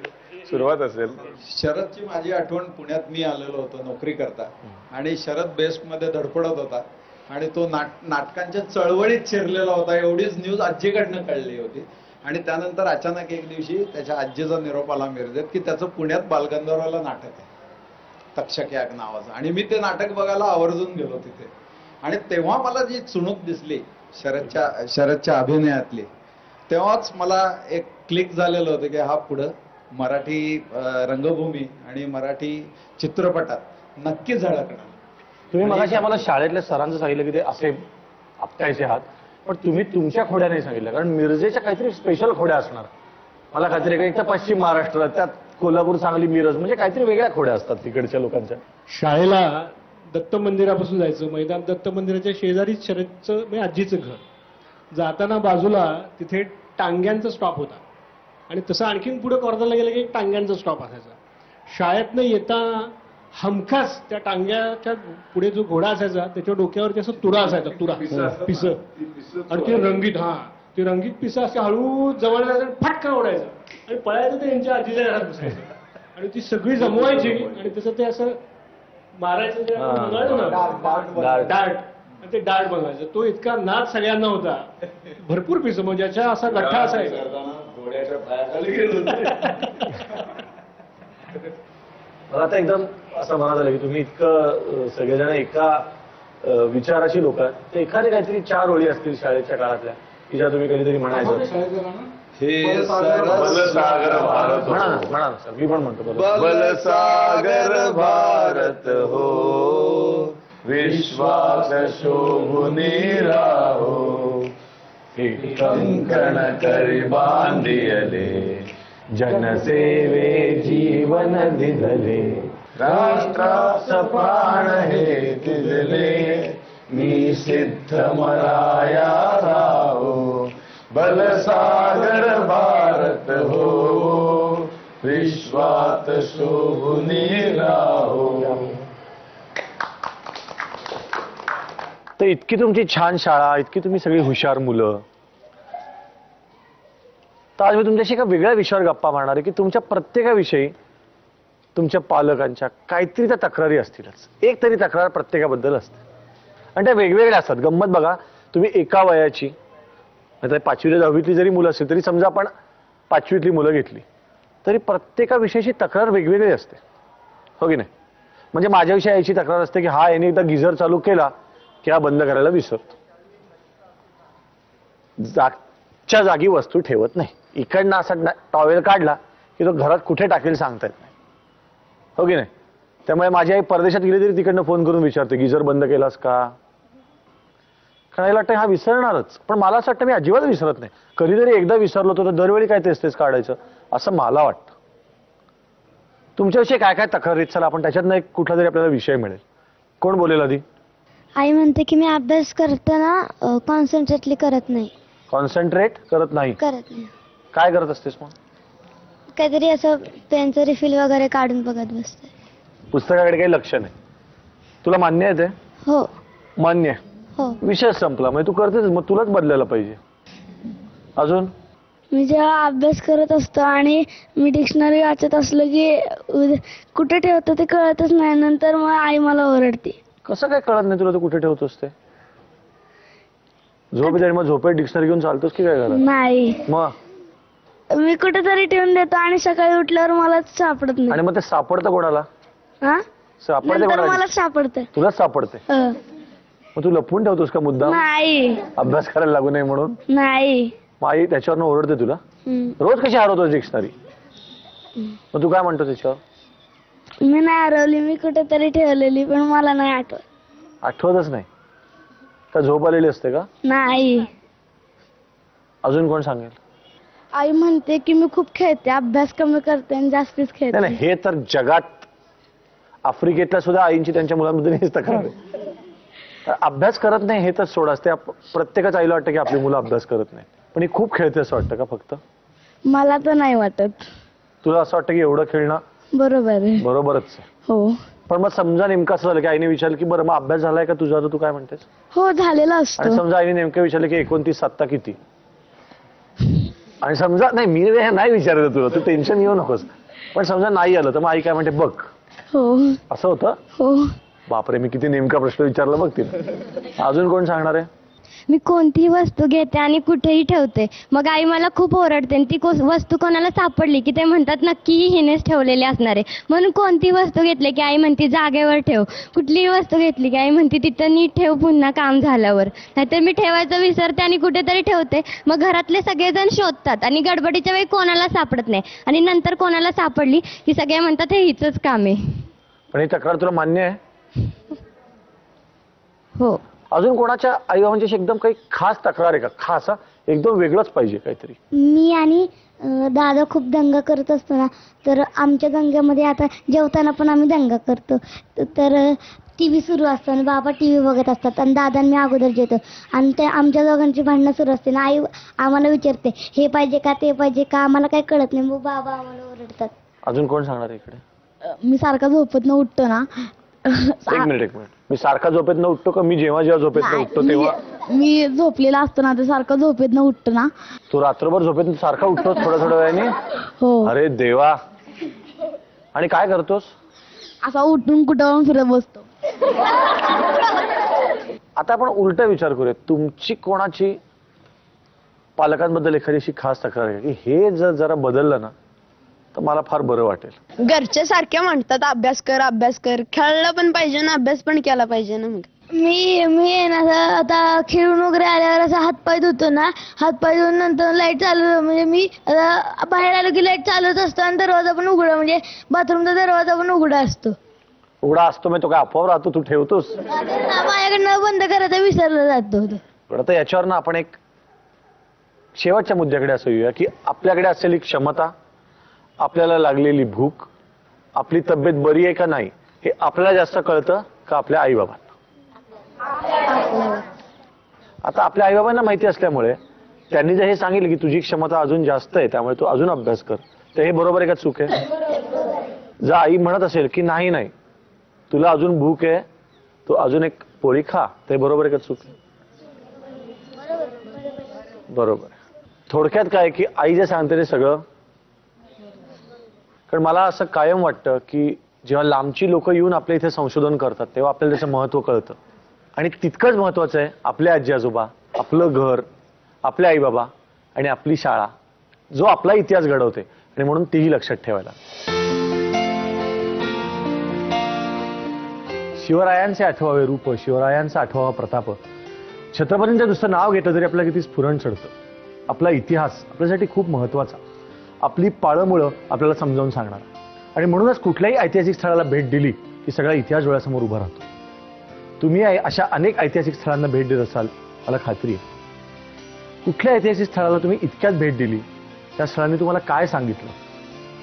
सुरुवात असेल. शरदची माझी आठवण, पुण्यात मी आलेलो होतो नोकरी करता आणि शरद बेस्टमध्ये धडपडत होता आणि तो नाटकांच्या चळवळीत शिरलेला होता. एवढीच न्यूज आजीकडनं कळली होती. आणि त्यानंतर अचानक एक दिवशी त्याच्या आजीचा निरोप आला मिरजेत की त्याचं पुण्यात बालगंधर्वाला नाटक आहे, तक्षक याग नावाचं. आणि मी ते नाटक बघायला आवर्जून गेलो तिथे. आणि तेव्हा मला जी चुणूक दिसली शरदच्या अभिनयातली, तेव्हाच मला एक क्लिक झालेलं होतं की हा पुढं मराठी रंगभूमी आणि मराठी चित्रपटात नक्की झळकणार. तुम्ही मगाशी आम्हाला शाळेतल्या सरांचं सांगितलं की ते असे आपटायचे हात, पण तुम्ही तुमच्या खोड्या नाही सांगितलं, कारण मिरजेच्या काहीतरी स्पेशल खोड्या असणार. मला काहीतरी एक तर पश्चिम महाराष्ट्र, त्यात कोल्हापूर, सांगली, मिरज, म्हणजे काहीतरी वेगळ्या खोड्या असतात तिकडच्या लोकांच्या. शाळेला दत्त मंदिरापासून जायचं, मैदान दत्त मंदिराच्या शेजारीच शरदचं म्हणजे आजीचं घर. जाताना बाजूला तिथे टांग्यांचा स्टॉप होता आणि तसं आणखीन पुढे कॉर्नरला गेलं की एक टांग्यांचा स्टॉप असायचा. शाळेतनं येताना हमखास त्या टांग्याच्या पुढे जो घोडा असायचा त्याच्या डोक्यावरती असं तुरा असायचा, तुरा पिस, आणि ते रंगीत, ते रंगीत पिसं असे हळू जवळ जायचं, फटका ओढायचं आणि पळायचं ते यांच्या आजीच्या घरात बसायचं आणि ती सगळी जमवायची आणि त्याचं ते असं मारायचं, डार्ट, आणि ते डार्ट बनवायचं. तो इतका नाद सगळ्यांना होता. भरपूर पिसं म्हणजे ज्याच्या असा गठ्ठा असायचा. मला आता एकदम असं म्हणत आलं की तुम्ही इतकं सगळेजण एका विचाराची लोक आहेत, तर एखादी काहीतरी 4 ओळी असतील शाळेच्या काळातल्या की ज्या तुम्ही कधीतरी म्हणायचं. बलसागर भारत, म्हणा सर, मी पण म्हणतो बलसागर भारत हो, विश्वास शोभुनी राहो, कंकण करी बांधियले, जनसेवे जीवन दिधले, राष्ट्रास प्राण हे दिले, मी सिद्ध मराया राहो, बलसागर भारत हो, विश्वात शोभुनी राहो. तर इतकी तुमची छान शाळा, इतकी तुम्ही सगळी हुशार मुलं, तर आज मी तुमच्याशी एका वेगळ्या विषयावर गप्पा मारणार आहे की तुमच्या प्रत्येकाविषयी तुमच्या पालकांच्या काहीतरी त्या तक्रारी असतीलच. एक तरी तक्रार प्रत्येकाबद्दल असते आणि त्या वेगवेगळ्या असतात. गंमत बघा, तुम्ही एका वयाची, आता 5वी 10वीतली जरी मुलं असतील तरी समजा आपण 5वीतली मुलं घेतली तरी प्रत्येकाविषयीची तक्रार वेगवेगळी असते, हो की नाही? म्हणजे माझ्याविषयी याची तक्रार असते की हा याने एकदा गिझर चालू केला की हा बंद करायला विसरतो, जागच्या जागी वस्तू ठेवत नाही, इकडनं असा टॉवेल काढला की तो घरात कुठे टाकेल सांगता येत नाही, हो की नाही? त्यामुळे माझी आई परदेशात गेली तरी तिकडनं फोन करून विचारते गिझर बंद केलास का. कारण याला वाटतं हा विसरणारच, पण मला असं वाटतं मी अजिबात विसरत नाही. कधीतरी एकदा विसरलो तर दरवेळी काय तेच काढायचं असं मला वाटतं. तुमच्याविषयी काय काय तक्रारीत, चला आपण त्याच्यातनं एक कुठला तरी आपल्याला विषय मिळेल. कोण बोलेल आधी? आई म्हणते की मी अभ्यास करताना कॉन्सन्ट्रेटली करत नाही. कॉन्सन्ट्रेट करत नाही? करत नाही. काय करत असतेस मग? काहीतरी असं पेनचं रिफिल वगैरे काढून बघत बसते. पुस्तकाकडे काही लक्ष नाही. तुला मान्य आहे ते? हो. मान्य? हो. विषय संपला, म्हणजे तू करतेस, मग तुलाच बदलायला पाहिजे. अजून? मी जेव्हा अभ्यास करत असतो आणि मी डिक्शनरी वाचत असलो की कुठे ठेवतो ते कळतच नाही, नंतर मग आई मला ओरडते. कसं काय कळत नाही तुला तू कुठे ठेवतोस ते? झोप येते मग झोपेत डिक्शनरी घेऊन चालतोस की काय करत? नाही, मग मी कुठेतरी ठेवून देतो आणि सकाळी उठल्यावर मला सापडत नाही. आणि मग ते सापडतं कोणाला? सापडते नंतर कोणाला? मला सापडतं. तुलाच सापडते? मग तू लपवून ठेवतोस का मुद्दाम? नाही. अभ्यास करायला लागू नये म्हणून? नाही. मग आई त्याच्यावरनं ओरडते तुला? रोज कशी हरवतोस डिक्शनरी? मग तू काय म्हणतो त्याच्यावर? मी नाही हरवली, मी कुठेतरी ठेवलेली, पण मला नाही आठवत. आठवतच नाही का? झोप आलेली असते का? नाही. अजून कोण सांगेल? आई म्हणते की मी खूप खेळते, अभ्यास कमी करते आणि जास्तीच खेळते. नाही, हे तर जगात आफ्रिकेतल्या सुद्धा आईंची त्यांच्या मुलांबद्दल हेच तक्रार आहे. अभ्यास करत नाही हे तर सोड असते. प्रत्येकाच आईला वाटतं की आपली मुलं अभ्यास करत नाही, पण ही खूप खेळते असं वाटतं का फक्त? मला तर नाही वाटत. तुला असं वाटतं की एवढं खेळणं बरोबर आहे? बरोबरच आहे. हो. पण मग समजा नेमकं असं झालं की आईने विचारलं की बरं मग अभ्यास झालाय का तुझा, तर तू काय म्हणतेस? हो, झालेला असतो. आणि समजा आईने नेमकं विचारलं की 29 सत्ता किती, आणि समजा नाही, मी नाही विचारलं तुला, तू टेन्शन घेऊ नकोस, पण समजा नाही आलं तर मग आई काय म्हणते बघ? हो. असं होतं? हो. बापरे, मी किती नेमका प्रश्न विचारला बघ तिला. अजून कोण सांगणार आहे? मी कोणतीही वस्तू घेते आणि कुठेही ठेवते, मग आई मला खूप ओरडते. ती वस्तू कोणाला सापडली की ते म्हणतात नक्की हिनेच ठेवलेली असणार आहे. म्हणून कोणती वस्तू घेतली की आई म्हणते जागेवर ठेव. कुठलीही वस्तू घेतली की आई म्हणते तिथं नीट ठेव पुन्हा काम झाल्यावर. नाहीतर मी ठेवायचं विसरते आणि कुठेतरी ठेवते. मग घरातले सगळेजण शोधतात आणि गडबडीच्या वेळी कोणाला सापडत नाही, आणि नंतर कोणाला सापडली की सगळे म्हणतात हे हिचंच काम आहे. पण ही तक्रार तुला मान्य आहे? हो. अजून कोणाच्या आईबाबांची एकदम काही खास तक्रार आहे का? खास एकदम वेगळंच पाहिजे काहीतरी? मी आणि दादा खूप दंगा करत असतो ना, तर आमच्या दंग्यामध्ये आता जेवताना पण आम्ही दंगा करतो. तर टीव्ही सुरू असतो आणि बाबा टीव्ही बघत असतात आणि दादा मी अगोदर जेवतो आणि ते आमच्या दोघांची भांडणं सुरू असते ना. आई आम्हाला विचारते हे पाहिजे का ते पाहिजे का, आम्हाला काही कळत नाही, मग बाबा आम्हाला ओरडतात. अजून कोण सांगणार इकडे? मी सारखा झोपत न उठतो ना. एक मिनिट, मी सारखा झोपेत न उठतो का? मी जेव्हा झोपेत न उठतो तेव्हा? मी झोपलेला असतो ना, तर सारखा झोपेत न उठतो ना. तू रात्रभर झोपेत सारखा उठतोस थोड्या वेळाने? हो. अरे देवा. आणि काय करतोस? असा उठून कुठं फिरत बसतो. आता आपण उलटा विचार करूया. तुमची कोणाची पालकांबद्दल एखादी खास तक्रार आहे की हे जर जरा बदललं ना तर मला फार बरं वाटेल? घरचे सारखे म्हणतात अभ्यास कर अभ्यास कर, खेळलं पण पाहिजे ना, अभ्यास पण केला पाहिजे ना. मग मी आता खेळून वगैरे आल्यावर असं हातपाय धुतो ना, हातपाय धुवून नंतर लाईट चालू, म्हणजे मी बाहेर आलो की लाईट चालूच असतो आणि दरवाजा पण उघडा, म्हणजे बाथरूमचा दरवाजा पण उघडा असतो. उघडा असतो मग तो काय आपोआप राहतो? तू ठेवतोस? माझ्याकडनं बंद करायचा विसरला जातो. पण आता याच्यावर ना आपण एक शेवटच्या मुद्द्याकडे असं येऊया की आपल्याकडे असलेली क्षमता, आपल्याला लागलेली भूक, आपली तब्येत बरी आहे का नाही हे आपल्याला जास्त कळतं का आपल्या आईबाबांना? आता आपल्या आईबाबांना माहिती असल्यामुळे त्यांनी जर हे सांगितलं की तुझी क्षमता अजून जास्त आहे त्यामुळे तू अजून अभ्यास कर, तर हे बरोबर आहे का चूक आहे? जर आई म्हणत असेल की नाही नाही तुला अजून भूक आहे, तू अजून एक पोळी खा, ते बरोबर आहे का चूक आहे? बरोबर आहे. थोडक्यात काय की आई जे सांगते ते सगळं, कारण मला असं कायम वाटतं की जेव्हा लांबची लोक येऊन आपल्या इथे संशोधन करतात तेव्हा आपल्याला त्याचं महत्व कळतं. आणि तितकंच महत्वाचं आहे आपले आजी आजोबा, आपलं घर, आपले आई बाबा आणि आपली शाळा, जो आपला इतिहास घडवते, आणि म्हणून तीही लक्षात ठेवायला. शिवरायांचे 8वावे रूप, शिवरायांचा 8वावा प्रताप, छत्रपतींचं नुसतं नाव घेतलं तरी आपल्याला किती स्फुरण चढतं. आपला इतिहास आपल्यासाठी खूप महत्वाचा, आपली पाळंमुळं आपल्याला समजावून सांगणार. आणि म्हणूनच कुठल्याही ऐतिहासिक स्थळाला भेट दिली की सगळा इतिहास डोळ्यासमोर उभा राहतो. तुम्ही अशा अनेक ऐतिहासिक स्थळांना भेट देत असाल मला खात्री आहे. कुठल्या ऐतिहासिक स्थळाला तुम्ही इतक्यात भेट दिली, त्या स्थळांनी तुम्हाला काय सांगितलं?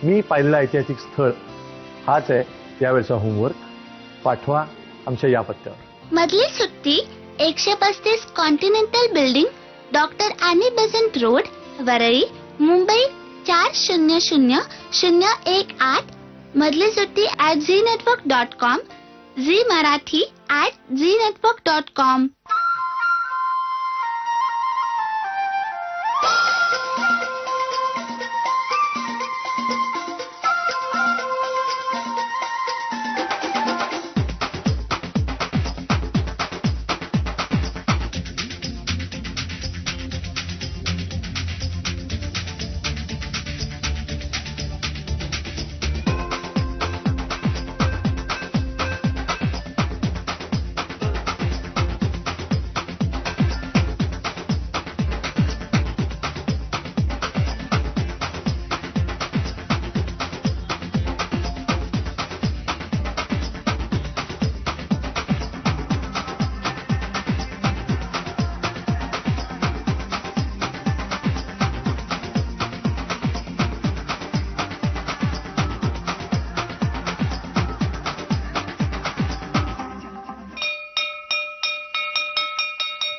मी पाहिलेलं ऐतिहासिक स्थळ हाच आहे यावेळचा होमवर्क. पाठवा आमच्या या पत्त्यावर. मधली सुट्टी 135 continental building, doctor Annie Besant road, Worli, Mumbai 400018. मधली सुट्टी @ZNetwork.com, झी मराठी @ZNetwork.com.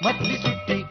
मधली सुट्टी